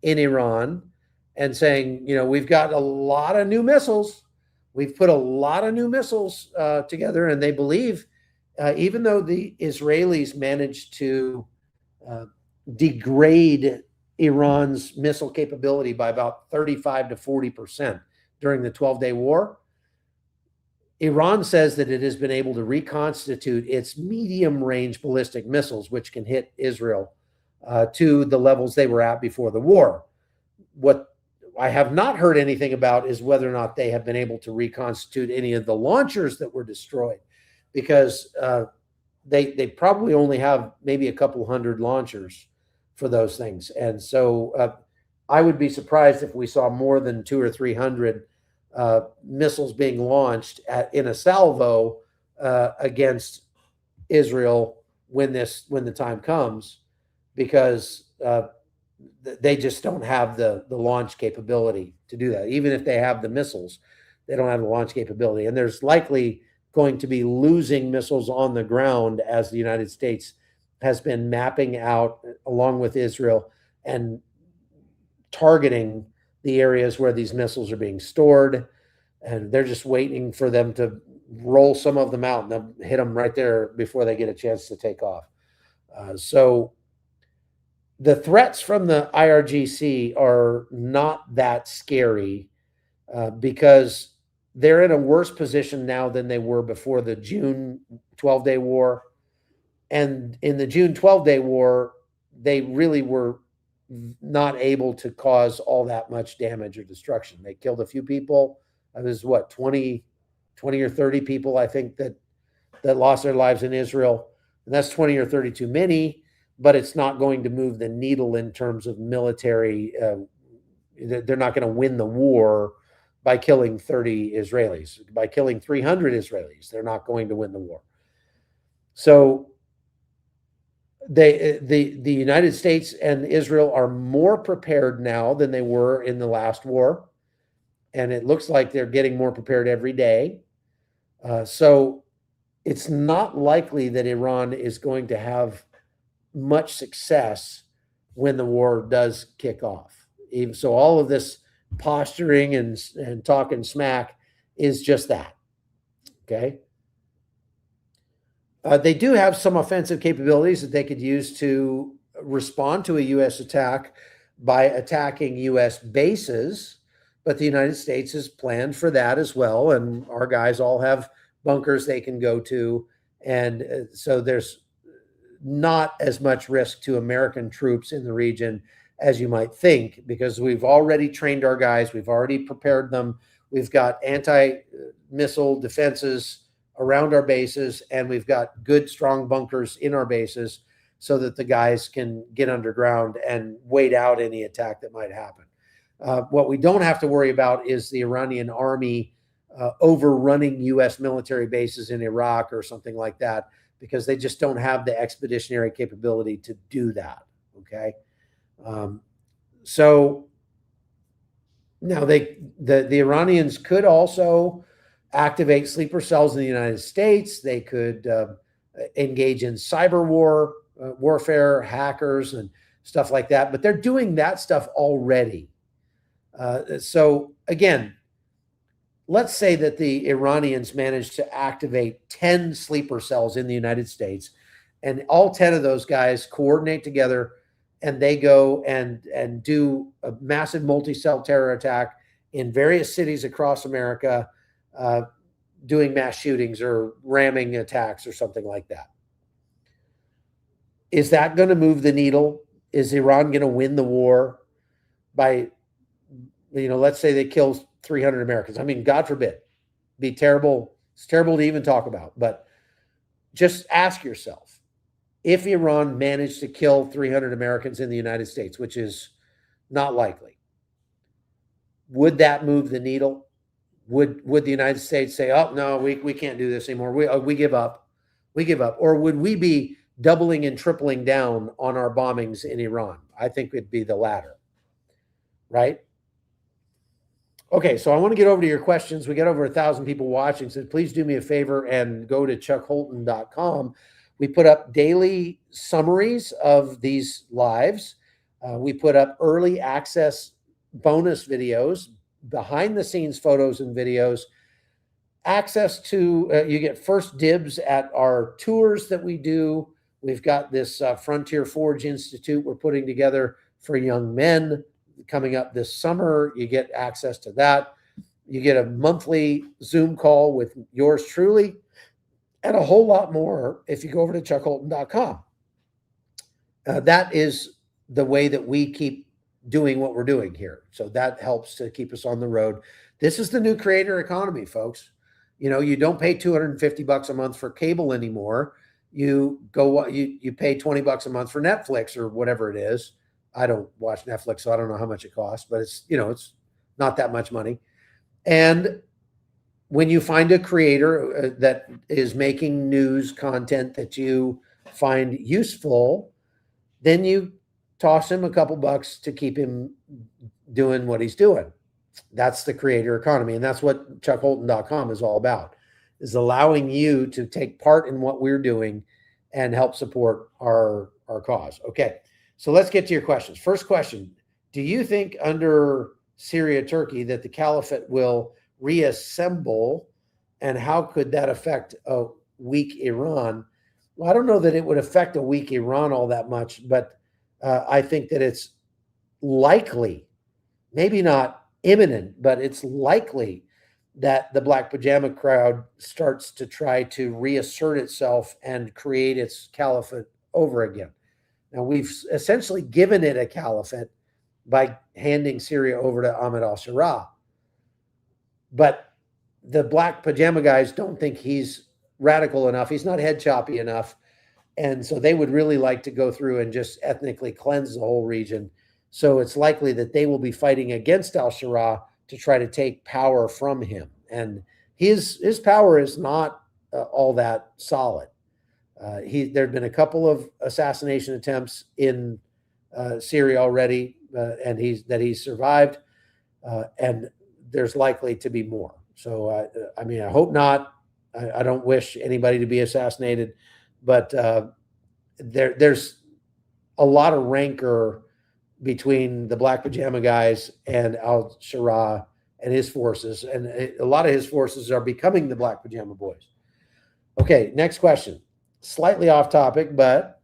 in Iran and saying, we've got a lot of new missiles. We've put a lot of new missiles together, and they believe, even though the Israelis managed to degrade Iran's missile capability by about 35 to 40% during the 12-day war, Iran says that it has been able to reconstitute its medium-range ballistic missiles, which can hit Israel, to the levels they were at before the war. What I have not heard anything about is whether or not they have been able to reconstitute any of the launchers that were destroyed, because they probably only have maybe a couple hundred launchers for those things. And so I would be surprised if we saw more than 200 or 300 missiles being launched in a salvo against Israel when the time comes, because they just don't have the launch capability to do that. Even if they have the missiles, they don't have the launch capability. And there's likely going to be losing missiles on the ground as the United States has been mapping out, along with Israel, and targeting the areas where these missiles are being stored. And they're just waiting for them to roll some of them out, and they'll hit them right there before they get a chance to take off. So the threats from the IRGC are not that scary because they're in a worse position now than they were before the June 12-day war. And in the June 12-day war, they really were not able to cause all that much damage or destruction. They killed a few people. It was 20 or 30 people, I think, that lost their lives in Israel. And that's 20 or 30 too many, but it's not going to move the needle in terms of military. They're not going to win the war by killing 30 Israelis. By killing 300 Israelis, they're not going to win the war. So the United States and Israel are more prepared now than they were in the last war. And it looks like they're getting more prepared every day. So it's not likely that Iran is going to have much success when the war does kick off. Even so, all of this posturing and talking smack is just that. Okay. They do have some offensive capabilities that they could use to respond to a U.S. attack by attacking U.S. bases, but the United States has planned for that as well, and our guys all have bunkers they can go to And so there's not as much risk to American troops in the region as you might think, because we've already trained our guys, we've already prepared them, we've got anti-missile defenses around our bases, and we've got good, strong bunkers in our bases so that the guys can get underground and wait out any attack that might happen. What we don't have to worry about is the Iranian army overrunning U.S. military bases in Iraq or something like that, because they just don't have the expeditionary capability to do that. Okay. So now the Iranians could also activate sleeper cells in the United States. They could engage in cyber warfare, hackers and stuff like that, but they're doing that stuff already. So again, let's say that the Iranians managed to activate 10 sleeper cells in the United States, and all 10 of those guys coordinate together and they go and do a massive multi-cell terror attack in various cities across America, doing mass shootings or ramming attacks or something like that. Is that going to move the needle? Is Iran going to win the war by, let's say they kill 300 Americans? I mean, God forbid. Be terrible. It's terrible to even talk about, but just ask yourself, if Iran managed to kill 300 Americans in the United States, which is not likely, would that move the needle? Would the United States say, oh, no, we can't do this anymore. We give up. We give up. Or would we be doubling and tripling down on our bombings in Iran? I think it'd be the latter, right? Okay, so I want to get over to your questions. We got over 1,000 people watching, so please do me a favor and go to chuckholton.com. We put up daily summaries of these lives. We put up early access bonus videos, behind the scenes photos and videos, access to, you get first dibs at our tours that we do. We've got this Frontier Forge Institute we're putting together for young men coming up this summer. You get access to that. You get a monthly Zoom call with yours truly, and a whole lot more if you go over to chuckholton.com. That is the way that we keep doing what we're doing here. So that helps to keep us on the road. This is the new creator economy, folks. You don't pay $250 a month for cable anymore. You pay $20 a month for Netflix or whatever it is. I don't watch Netflix, so I don't know how much it costs, but it's not that much money. And when you find a creator that is making news content that you find useful, then you toss him a couple bucks to keep him doing what he's doing. That's the creator economy. And that's what chuckholton.com is all about, is allowing you to take part in what we're doing and help support our cause. Okay, so let's get to your questions. First question, do you think under Syria, Turkey, that the caliphate will reassemble, and how could that affect a weak Iran? Well, I don't know that it would affect a weak Iran all that much, but I think that it's likely, maybe not imminent, but it's likely that the Black Pajama crowd starts to try to reassert itself and create its caliphate over again. Now, we've essentially given it a caliphate by handing Syria over to Ahmed al-Sharaa. But the Black Pajama guys don't think he's radical enough. He's not head choppy enough. And so they would really like to go through and just ethnically cleanse the whole region. So it's likely that they will be fighting against al-Sharaa to try to take power from him. And his power is not all that solid. There have been a couple of assassination attempts in Syria already, and he's survived. And there's likely to be more. So, I hope not. I don't wish anybody to be assassinated, but there's a lot of rancor between the Black Pajama guys and al-Sharaa and his forces. And a lot of his forces are becoming the Black Pajama boys. Okay, next question. Slightly off topic, but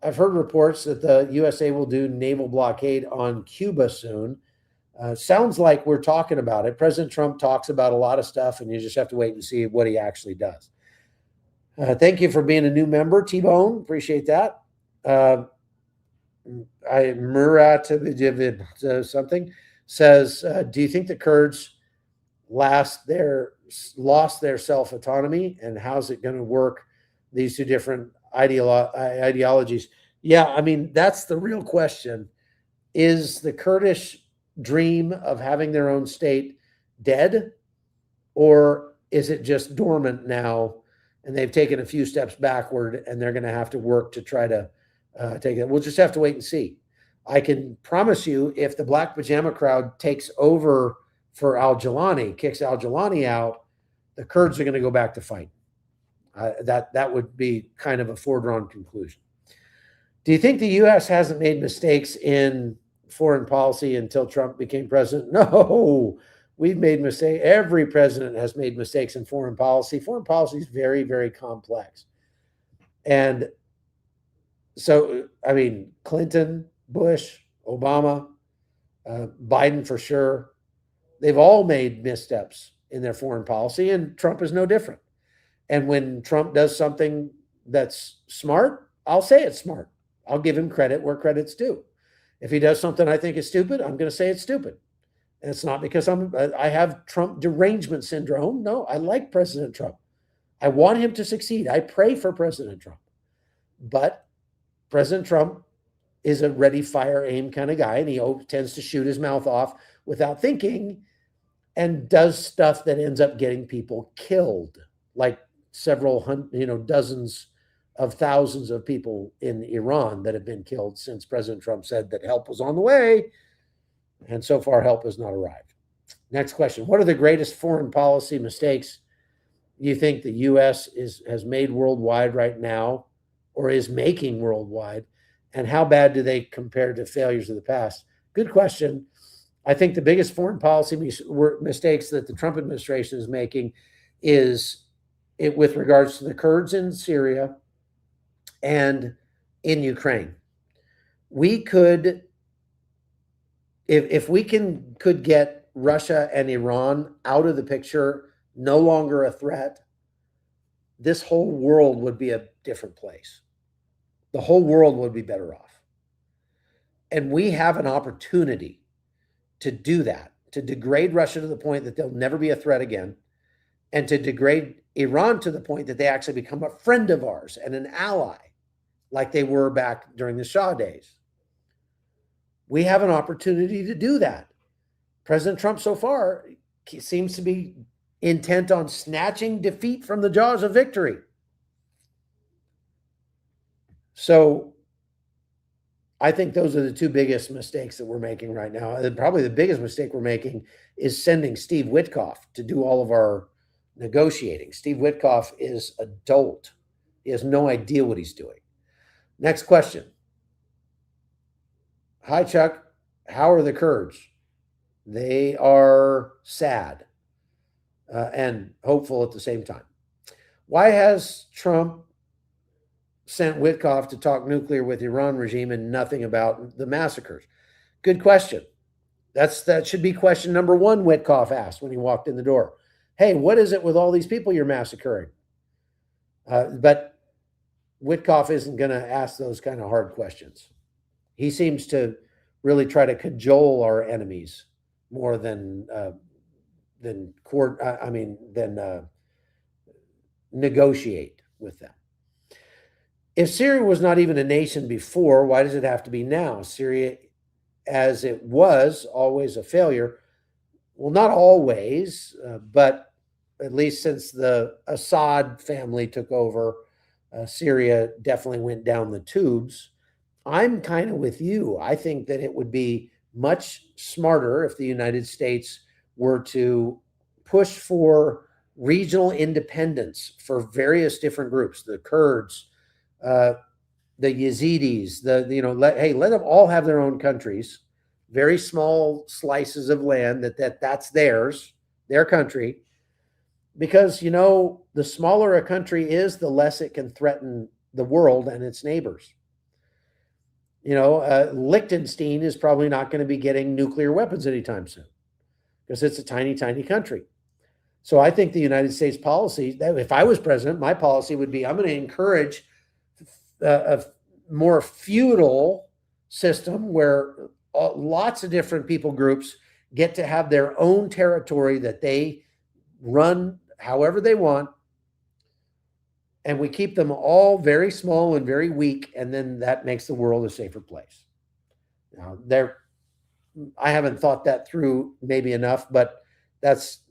I've heard reports that the USA will do naval blockade on Cuba soon. Sounds like we're talking about it. President Trump talks about a lot of stuff, and you just have to wait and see what he actually does. Thank you for being a new member, T-Bone. Appreciate that. Murat something says, do you think the Kurds lost their self-autonomy, and how's it going to work, these two different ideologies? Yeah, I mean, that's the real question. Is the Kurdish dream of having their own state dead, or is it just dormant now and they've taken a few steps backward and they're going to have to work to try to take it? We'll just have to wait and see. I can promise you, if the Black Pajama crowd takes over for al-Jilani, kicks al-Jilani out, the Kurds are going to go back to fight. That would be kind of a foregone conclusion. Do you think the U.S. hasn't made mistakes in foreign policy until Trump became president? No, we've made mistakes. Every president has made mistakes in foreign policy. Foreign policy is very, very complex. And so, I mean, Clinton, Bush, Obama, Biden for sure, they've all made missteps in their foreign policy, and Trump is no different. And when Trump does something that's smart, I'll say it's smart. I'll give him credit where credit's due. If he does something I think is stupid, I'm going to say it's stupid. And it's not because I have Trump derangement syndrome. No, I like President Trump. I want him to succeed. I pray for President Trump. But President Trump is a ready, fire, aim kind of guy, and he tends to shoot his mouth off without thinking and does stuff that ends up getting people killed, like several hundred, dozens of thousands of people in Iran that have been killed since President Trump said that help was on the way. And so far, help has not arrived. Next question. What are the greatest foreign policy mistakes you think the U.S. has made worldwide right now, or is making worldwide? And how bad do they compare to failures of the past? Good question. I think the biggest foreign policy mistakes that the Trump administration is making is with regards to the Kurds in Syria and in Ukraine. We could, if we could get Russia and Iran out of the picture, no longer a threat, this whole world would be a different place. The whole world would be better off. And we have an opportunity to do that, to degrade Russia to the point that they'll never be a threat again, and to degrade Iran to the point that they actually become a friend of ours and an ally, like they were back during the Shah days. We have an opportunity to do that. President Trump so far seems to be intent on snatching defeat from the jaws of victory. So I think those are the two biggest mistakes that we're making right now. And probably the biggest mistake we're making is sending Steve Witkoff to do all of our negotiating. Steve Witkoff is a dolt. He has no idea what he's doing. Next question. Hi, Chuck. How are the Kurds? They are sad and hopeful at the same time. Why has Trump sent Witkoff to talk nuclear with the Iran regime and nothing about the massacres? Good question. That should be question number one Witkoff asked when he walked in the door. Hey, what is it with all these people you're massacring? But Witkoff isn't going to ask those kind of hard questions. He seems to really try to cajole our enemies more than negotiate with them. If Syria was not even a nation before, why does it have to be now? Syria, as it was, always a failure. Well, not always, but at least since the Assad family took over, Syria definitely went down the tubes. I'm kind of with you. I think that it would be much smarter if the United States were to push for regional independence for various different groups, the Kurds, the Yazidis, let them all have their own countries, very small slices of land that's theirs, their country, because, the smaller a country is, the less it can threaten the world and its neighbors. Liechtenstein is probably not going to be getting nuclear weapons anytime soon because it's a tiny, tiny country. So I think the United States policy, that if I was president, my policy would be I'm going to encourage a more feudal system where lots of different people groups get to have their own territory that they run however they want. And we keep them all very small and very weak. And then that makes the world a safer place. Now, I haven't thought that through maybe enough, but that's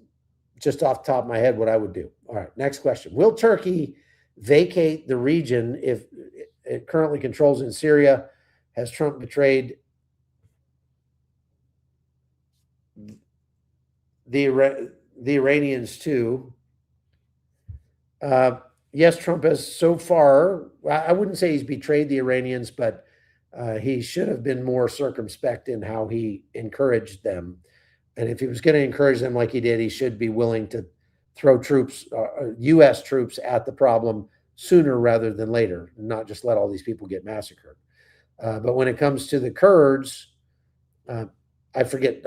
just off the top of my head what I would do. All right, next question. Will Turkey vacate the region if it currently controls in Syria? Has Trump betrayed the Iranians too? Yes, Trump has so far. I wouldn't say he's betrayed the Iranians, but he should have been more circumspect in how he encouraged them. And if he was going to encourage them like he did, he should be willing to throw troops, U.S. troops at the problem sooner rather than later, and not just let all these people get massacred. But when it comes to the Kurds, I forget.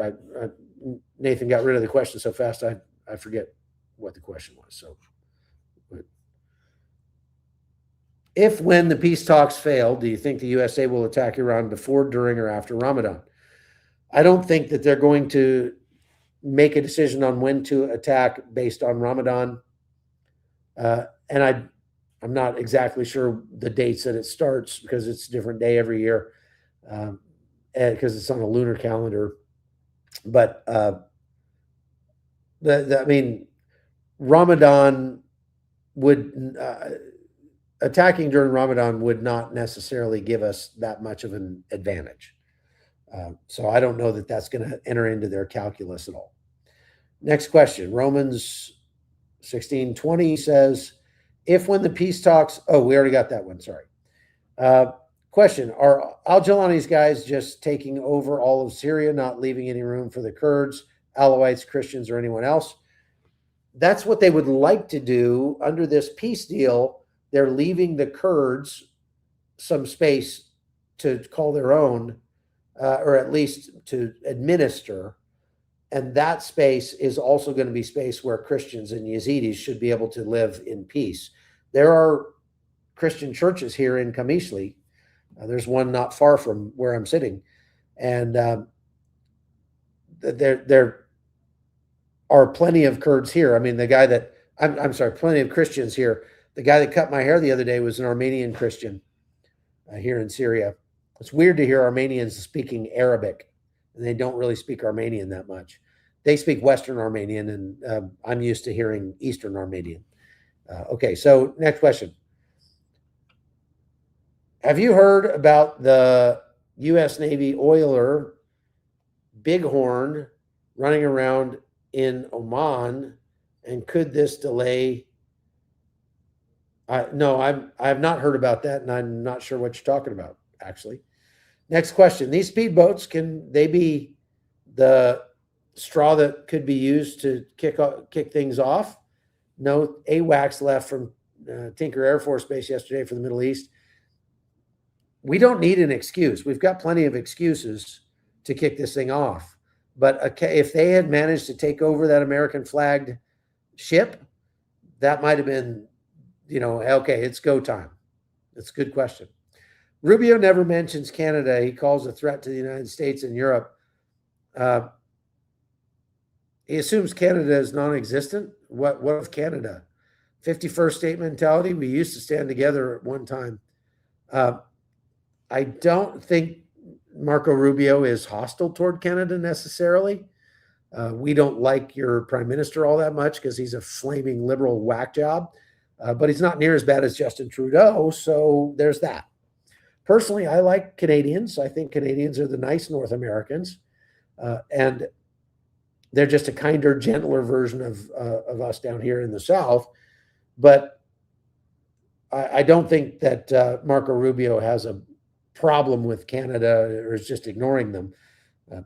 Nathan got rid of the question so fast, I forget what the question was. So, if when the peace talks fail, do you think the USA will attack Iran before, during, or after Ramadan? I don't think that they're going to make a decision on when to attack based on Ramadan. And I'm not exactly sure the dates that it starts because it's a different day every year because it's on a lunar calendar. But I mean, Ramadan would attacking during Ramadan would not necessarily give us that much of an advantage. So I don't know that that's going to enter into their calculus at all. Next question. Romans 16:20 says, if when the peace talks, we already got that one, sorry. Question, are al-Jilani's guys just taking over all of Syria, not leaving any room for the Kurds, Alawites, Christians, or anyone else? That's what they would like to do under this peace deal. They're leaving the Kurds some space to call their own, or at least to administer. And that space is also going to be space where Christians and Yazidis should be able to live in peace. There are Christian churches here in Qamishli. There's one not far from where I'm sitting. And there are plenty of Kurds here. I mean, the guy that, I'm sorry, plenty of Christians here. The guy that cut my hair the other day was an Armenian Christian here in Syria. It's weird to hear Armenians speaking Arabic, and they don't really speak Armenian that much. They speak Western Armenian, and I'm used to hearing Eastern Armenian. Okay, so next question. Have you heard about the U.S. Navy oiler Bighorn running around in Oman, and could this delay? No, I have not heard about that, and I'm not sure what you're talking about, actually. Next question. These speedboats, can they be the straw that could be used to kick things off? No, AWACS left from Tinker Air Force Base yesterday for the Middle East. We don't need an excuse. We've got plenty of excuses to kick this thing off. But if they had managed to take over that American flagged ship, that might have been, okay, it's go time. That's a good question. Rubio never mentions Canada. He calls a threat to the United States and Europe. He assumes Canada is non-existent. What of Canada? 51st state mentality. We used to stand together at one time. I don't think Marco Rubio is hostile toward Canada necessarily. We don't like your prime minister all that much because he's a flaming liberal whack job, but he's not near as bad as Justin Trudeau. So there's that. Personally, I like Canadians. I think Canadians are the nice North Americans, and they're just a kinder, gentler version of us down here in the South. But I don't think that Marco Rubio has a problem with Canada or is just ignoring them.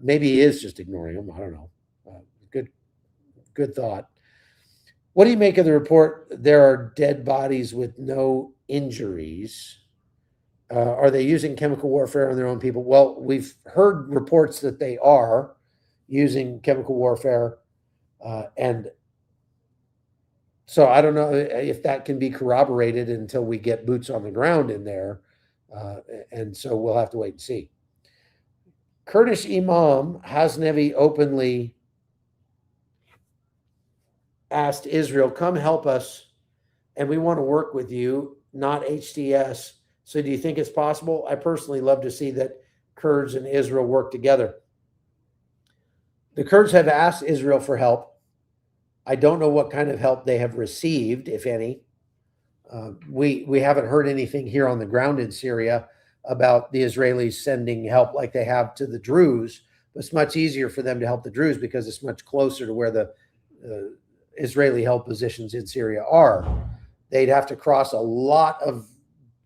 Maybe he is just ignoring them. I don't know. Good thought. What do you make of the report? There are dead bodies with no injuries. Are they using chemical warfare on their own people? Well, we've heard reports that they are using chemical warfare, and So I don't know if that can be corroborated until we get boots on the ground in there. And so we'll have to wait and see. Kurdish Imam Hasnevi openly asked Israel, come help us, and we want to work with you, not HTS. So do you think it's possible? I personally love to see that Kurds and Israel work together. The Kurds have asked Israel for help. I don't know what kind of help they have received, if any. We haven't heard anything here on the ground in Syria about the Israelis sending help like they have to the Druze. But it's much easier for them to help the Druze because it's much closer to where the Israeli held positions in Syria are. They'd have to cross a lot of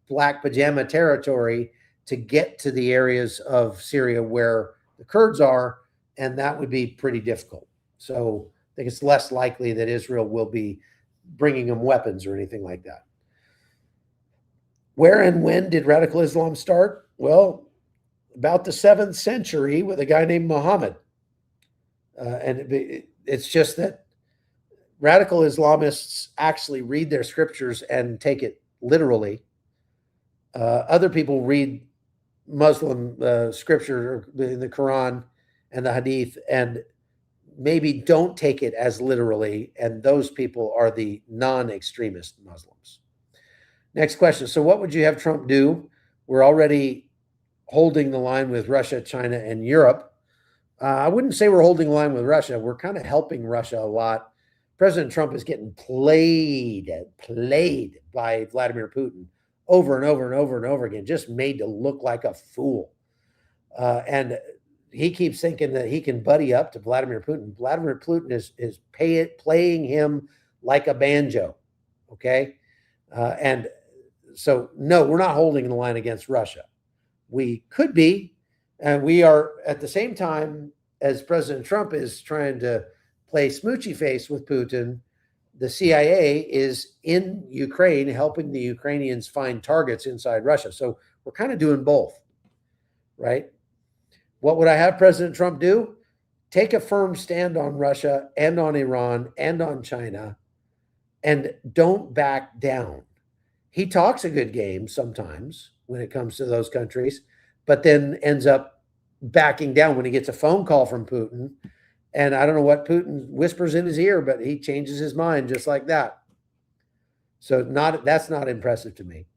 black pajama territory to get to the areas of Syria where the Kurds are, and that would be pretty difficult. So I think it's less likely that Israel will be bringing them weapons or anything like that. Where and when did radical Islam start? Well, about the 7th century with a guy named Muhammad. And it's just that radical Islamists actually read their scriptures and take it literally. Other people read Muslim scripture in the Quran and the Hadith and maybe don't take it as literally, and those people are the non-extremist Muslims. Next question. So what would you have Trump do? We're already holding the line with Russia, China, and Europe. I wouldn't say we're holding the line with Russia. We're kind of helping Russia a lot. President Trump is getting played by Vladimir Putin over and over and over and over again, just made to look like a fool. And he keeps thinking that he can buddy up to Vladimir Putin. Vladimir Putin is playing him like a banjo, okay? And so, no, we're not holding the line against Russia. We could be, and we are at the same time as President Trump is trying to play smoochy face with Putin, the CIA is in Ukraine helping the Ukrainians find targets inside Russia. So we're kind of doing both, right? What would I have President Trump do? Take a firm stand on Russia and on Iran and on China, and don't back down. He talks a good game sometimes when it comes to those countries, but then ends up backing down when he gets a phone call from Putin. And I don't know what Putin whispers in his ear, but he changes his mind just like that. So that's not impressive to me.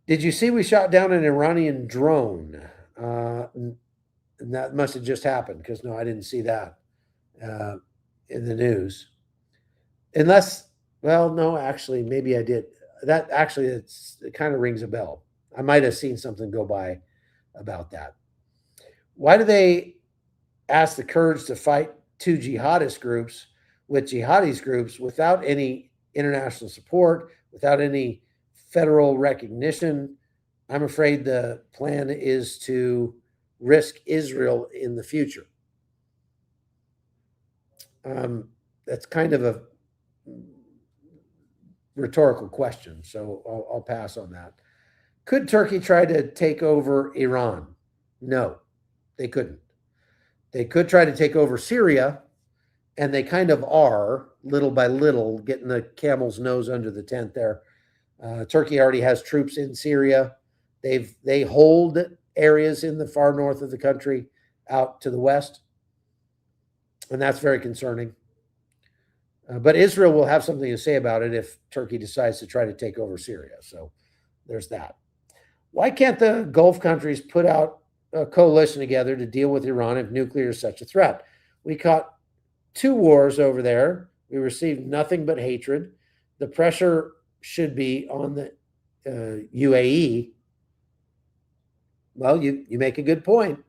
Did you see we shot down an Iranian drone? And that must have just happened because, no, I didn't see that in the news. Unless, well, no, actually, maybe I did. That actually, it kind of rings a bell. I might have seen something go by about that. Why do they ask the Kurds to fight two jihadist groups with jihadist groups without any international support, without any federal recognition? I'm afraid the plan is to risk Israel in the future. That's kind of a rhetorical question, so I'll pass on that. Could Turkey try to take over Iran? No, they couldn't. They could try to take over Syria, and they kind of are, little by little, getting the camel's nose under the tent there. Turkey already has troops in Syria. They hold areas in the far north of the country out to the west, and that's very concerning. But Israel will have something to say about it if Turkey decides to try to take over Syria. So there's that. Why can't the Gulf countries put out a coalition together to deal with Iran if nuclear is such a threat? We caught 2 wars over there. We received nothing but hatred. The pressure should be on the UAE. Well, you make a good point.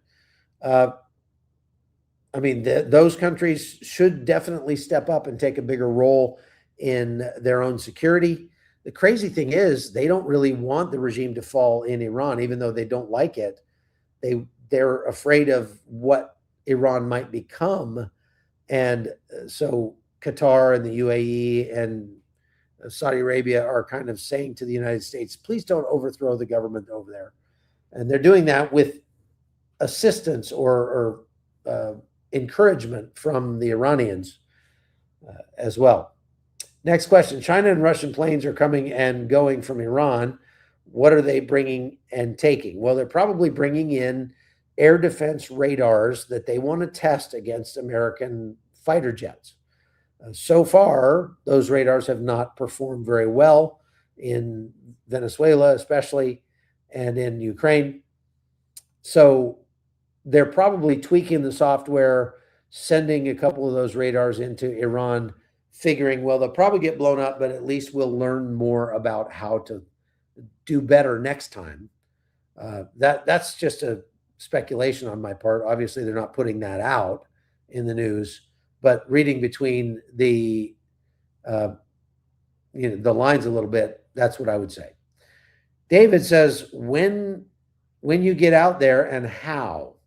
I mean, those countries should definitely step up and take a bigger role in their own security. The crazy thing is they don't really want the regime to fall in Iran, even though they don't like it. They're afraid of what Iran might become. And so Qatar and the UAE and Saudi Arabia are kind of saying to the United States, please don't overthrow the government over there. And they're doing that with assistance or encouragement from the Iranians as well. Next question. China and Russian planes are coming and going from Iran. What are they bringing and taking? Well, they're probably bringing in air defense radars that they want to test against American fighter jets. So far, those radars have not performed very well in Venezuela, especially, and in Ukraine. So they're probably tweaking the software, sending a couple of those radars into Iran, figuring, well, they'll probably get blown up, but at least we'll learn more about how to do better next time. That's just a speculation on my part. Obviously, they're not putting that out in the news, but reading between the the lines a little bit, that's what I would say. David says, when you get out there and how?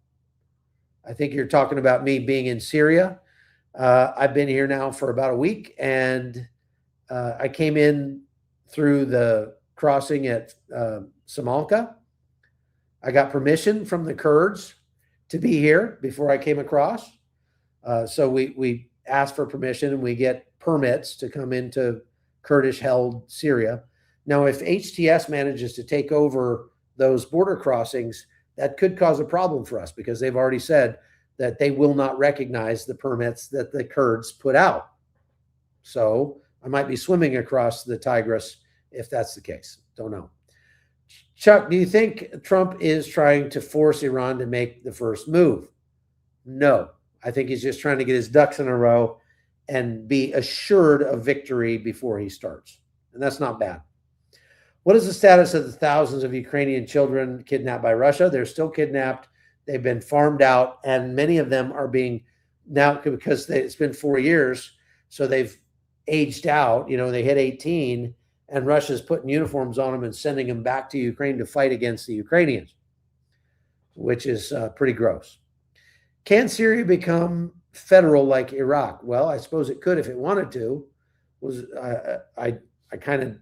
I think you're talking about me being in Syria. I've been here now for about a week, and I came in through the crossing at Samalka. I got permission from the Kurds to be here before I came across. So we asked for permission, and we get permits to come into Kurdish-held Syria. Now, if HTS manages to take over those border crossings, that could cause a problem for us, because they've already said that they will not recognize the permits that the Kurds put out. So I might be swimming across the Tigris if that's the case. Don't know. Chuck, do you think Trump is trying to force Iran to make the first move? No. I think he's just trying to get his ducks in a row and be assured of victory before he starts. And that's not bad. What is the status of the thousands of Ukrainian children kidnapped by Russia? They're still kidnapped. They've been farmed out, and many of them are being now, because it's been 4 years, so they've aged out. They hit 18, and Russia's putting uniforms on them and sending them back to Ukraine to fight against the Ukrainians, which is pretty gross. Can Syria become federal like Iraq? Well, I suppose it could if it wanted to. I kind of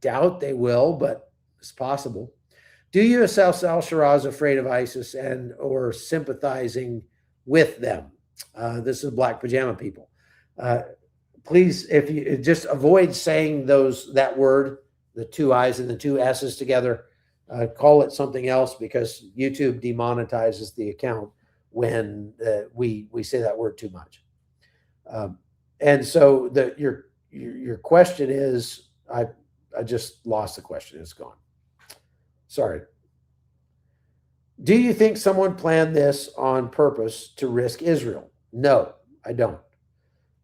doubt they will, but it's possible. Do you assess al-Sharaa is afraid of ISIS and or sympathizing with them? This is black pajama people. Please, if you just avoid saying that word, the two I's and the two S's together, call it something else, because YouTube demonetizes the account when we say that word too much. And so your question is, I just lost the question. It's gone. Sorry. Do you think someone planned this on purpose to risk Israel? No, I don't.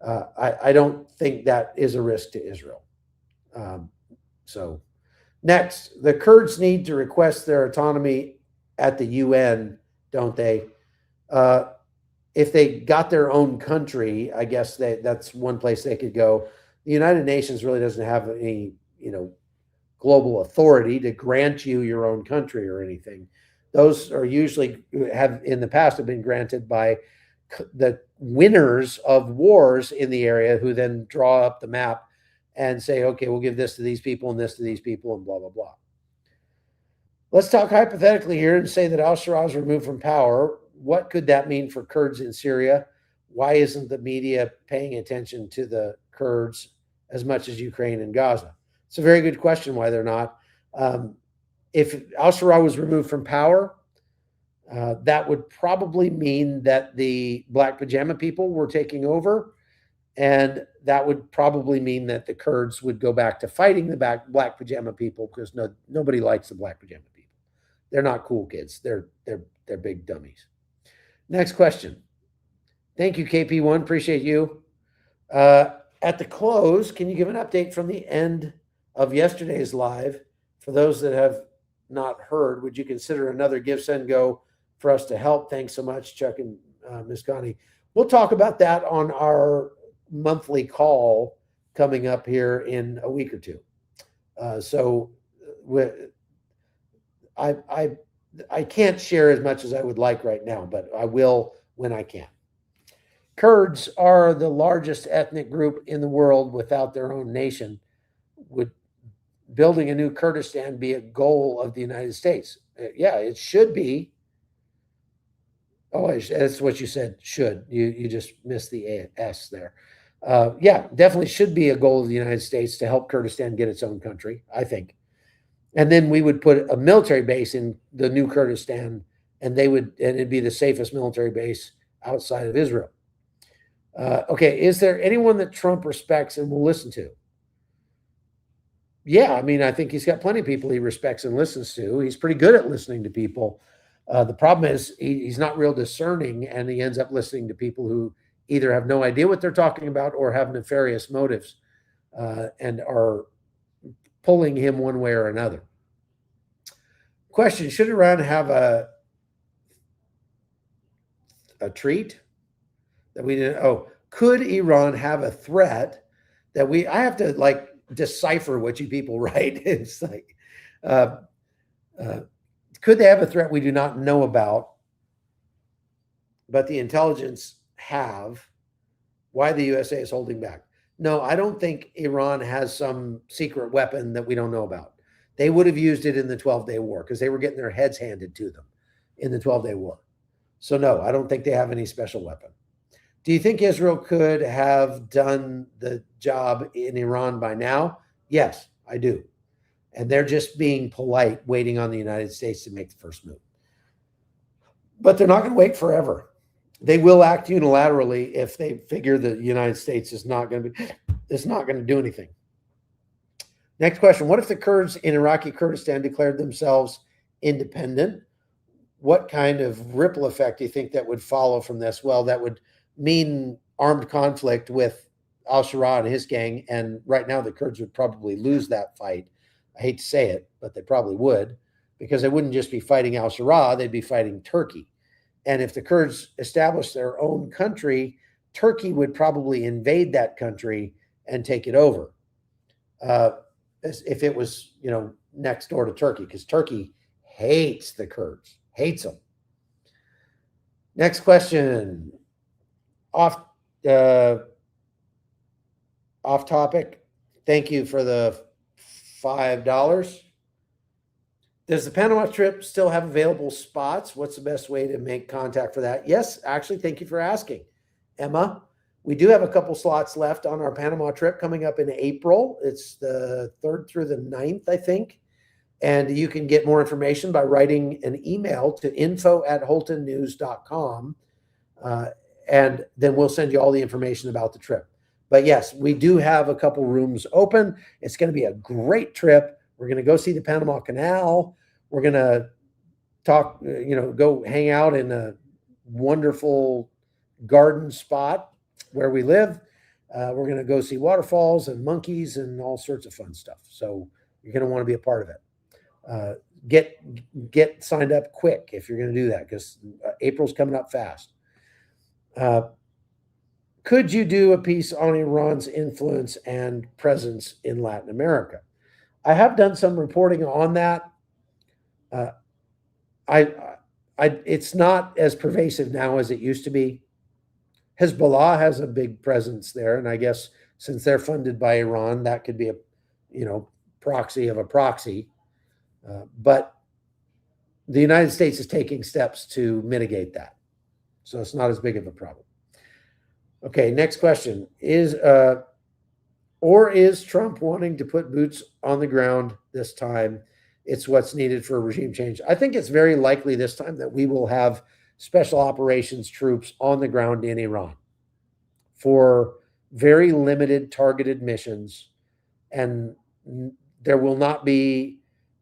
I don't think that is a risk to Israel. So next, the Kurds need to request their autonomy at the UN, don't they? If they got their own country, I guess that's one place they could go. The United Nations really doesn't have any global authority to grant you your own country or anything. Those are usually have been granted by the winners of wars in the area, who then draw up the map and say, okay, we'll give this to these people and this to these people and blah, blah, blah. Let's talk hypothetically here and say that al-Sharaa is removed from power. What could that mean for Kurds in Syria? Why isn't the media paying attention to the Kurds as much as Ukraine and Gaza? It's a very good question why they're not. If al-Sharaa was removed from power, that would probably mean that the black pajama people were taking over, and that would probably mean that the Kurds would go back to fighting the black pajama people, because nobody likes the black pajama people. They're not cool kids. They're big dummies. Next question. Thank you, KP1. Appreciate you. At the close, can you give an update from the end of yesterday's live? For those that have not heard, would you consider another Give, Send, Go for us to help? Thanks so much, Chuck and Ms. Connie. We'll talk about that on our monthly call coming up here in a week or two. I can't share as much as I would like right now, but I will when I can. Kurds are the largest ethnic group in the world without their own nation. Would building a new Kurdistan be a goal of the United States? Yeah, it should be. Oh, that's what you said, should. You just missed the S there. Yeah, definitely should be a goal of the United States to help Kurdistan get its own country, I think. And then we would put a military base in the new Kurdistan, and it'd be the safest military base outside of Israel. Okay, is there anyone that Trump respects and will listen to? Yeah, I mean, I think he's got plenty of people he respects and listens to. He's pretty good at listening to people. The problem is he's not real discerning, and he ends up listening to people who either have no idea what they're talking about or have nefarious motives and are pulling him one way or another. Question: should Iran have a treat that we didn't? Oh, could Iran have a threat that I have to like decipher what you people write. It's like, could they have a threat we do not know about, but the intelligence have? Why the USA is holding back? No, I don't think Iran has some secret weapon that we don't know about. They would have used it in the 12-day war because they were getting their heads handed to them in the 12-day war. So no, I don't think they have any special weapon. Do you think Israel could have done the job in Iran by now? Yes, I do. And they're just being polite, waiting on the United States to make the first move. But they're not going to wait forever. They will act unilaterally if they figure the United States is not going to do anything. Next question: what if the Kurds in Iraqi Kurdistan declared themselves independent? What kind of ripple effect do you think that would follow from this? Well, that would mean armed conflict with al-Sharaa and his gang, and right now the Kurds would probably lose that fight. I hate to say it, but they probably would, because they wouldn't just be fighting al-Sharaa, they'd be fighting Turkey. And if the Kurds established their own country, Turkey would probably invade that country and take it over. If it was, next door to Turkey, because Turkey hates the Kurds, hates them. Next question. Off topic. Thank you for the $5. Does the Panama trip still have available spots? What's the best way to make contact for that? Yes, actually, thank you for asking, Emma. We do have a couple slots left on our Panama trip coming up in April. It's the 3rd through the 9th, I think. And you can get more information by writing an email to info@holtonnews.com. And then we'll send you all the information about the trip. But yes, we do have a couple rooms open. It's going to be a great trip. We're going to go see the Panama Canal. We're going to talk, go hang out in a wonderful garden spot where we live. We're going to go see waterfalls and monkeys and all sorts of fun stuff. So you're going to want to be a part of it. Get signed up quick if you're going to do that, because April's coming up fast. Could you do a piece on Iran's influence and presence in Latin America? I have done some reporting on that. It's not as pervasive now as it used to be. Hezbollah has a big presence there, and I guess since they're funded by Iran, that could be a, proxy of a proxy. But the United States is taking steps to mitigate that, so it's not as big of a problem. Okay, next question. Is Trump wanting to put boots on the ground this time? It's what's needed for a regime change. I think it's very likely this time that we will have special operations troops on the ground in Iran for very limited targeted missions. And there will not be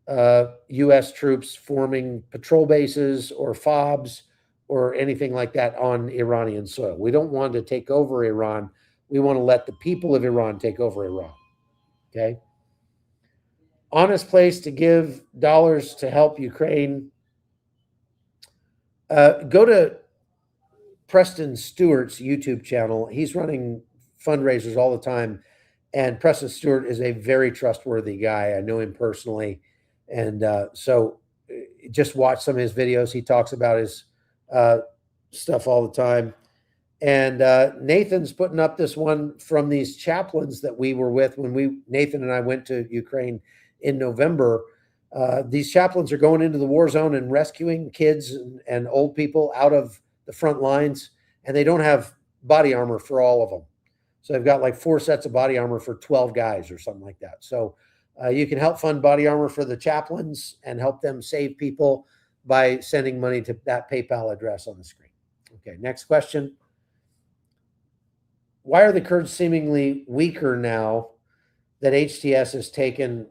U.S. troops forming patrol bases or FOBs or anything like that on Iranian soil. We don't want to take over Iran. We want to let the people of Iran take over Iran. Okay? Honest place to give dollars to help Ukraine. Go to Preston Stewart's YouTube channel. He's running fundraisers all the time. And Preston Stewart is a very trustworthy guy. I know him personally. And so just watch some of his videos. He talks about his stuff all the time. And Nathan's putting up this one from these chaplains that we were with when Nathan and I went to Ukraine in November. These chaplains are going into the war zone and rescuing kids and old people out of the front lines, and they don't have body armor for all of them. So they've got like 4 sets of body armor for 12 guys or something like that. So you can help fund body armor for the chaplains and help them save people by sending money to that PayPal address on the screen. Okay, next question. Why are the Kurds seemingly weaker now that HTS has taken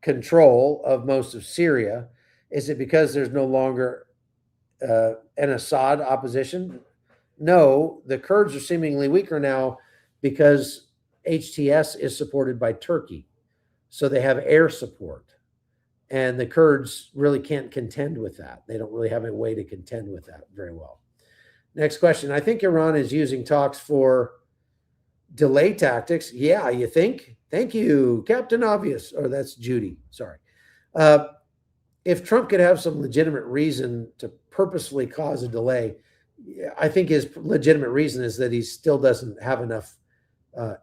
control of most of Syria? Is it because there's no longer an Assad opposition? No, the Kurds are seemingly weaker now because HTS is supported by Turkey. So they have air support. And the Kurds really can't contend with that. They don't really have a way to contend with that very well. Next question. I think Iran is using talks for delay tactics. Yeah, you think? Thank you, Captain Obvious. Or that's Judy. Sorry. If Trump could have some legitimate reason to purposefully cause a delay, I think his legitimate reason is that he still doesn't have enough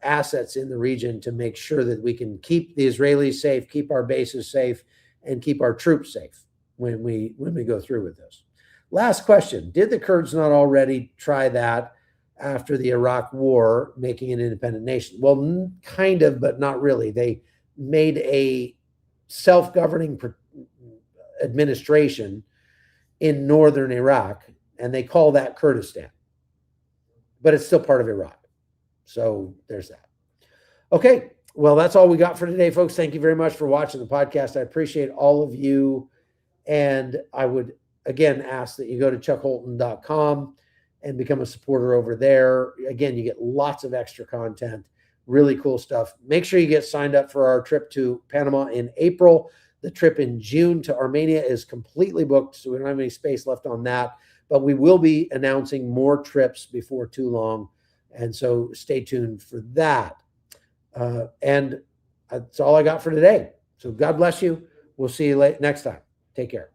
assets in the region to make sure that we can keep the Israelis safe, keep our bases safe, and keep our troops safe when we go through with this. Last question. Did the Kurds not already try that after the Iraq war, making an independent nation? Well, kind of, but not really. They made a self-governing administration in northern Iraq, and they call that Kurdistan. But it's still part of Iraq. So there's that. Okay. Well, that's all we got for today, folks. Thank you very much for watching the podcast. I appreciate all of you. And I would, again, ask that you go to chuckholton.com and become a supporter over there. Again, you get lots of extra content, really cool stuff. Make sure you get signed up for our trip to Panama in April. The trip in June to Armenia is completely booked, so we don't have any space left on that. But we will be announcing more trips before too long. And so stay tuned for that. And that's all I got for today. So God bless you. We'll see you next time. Take care.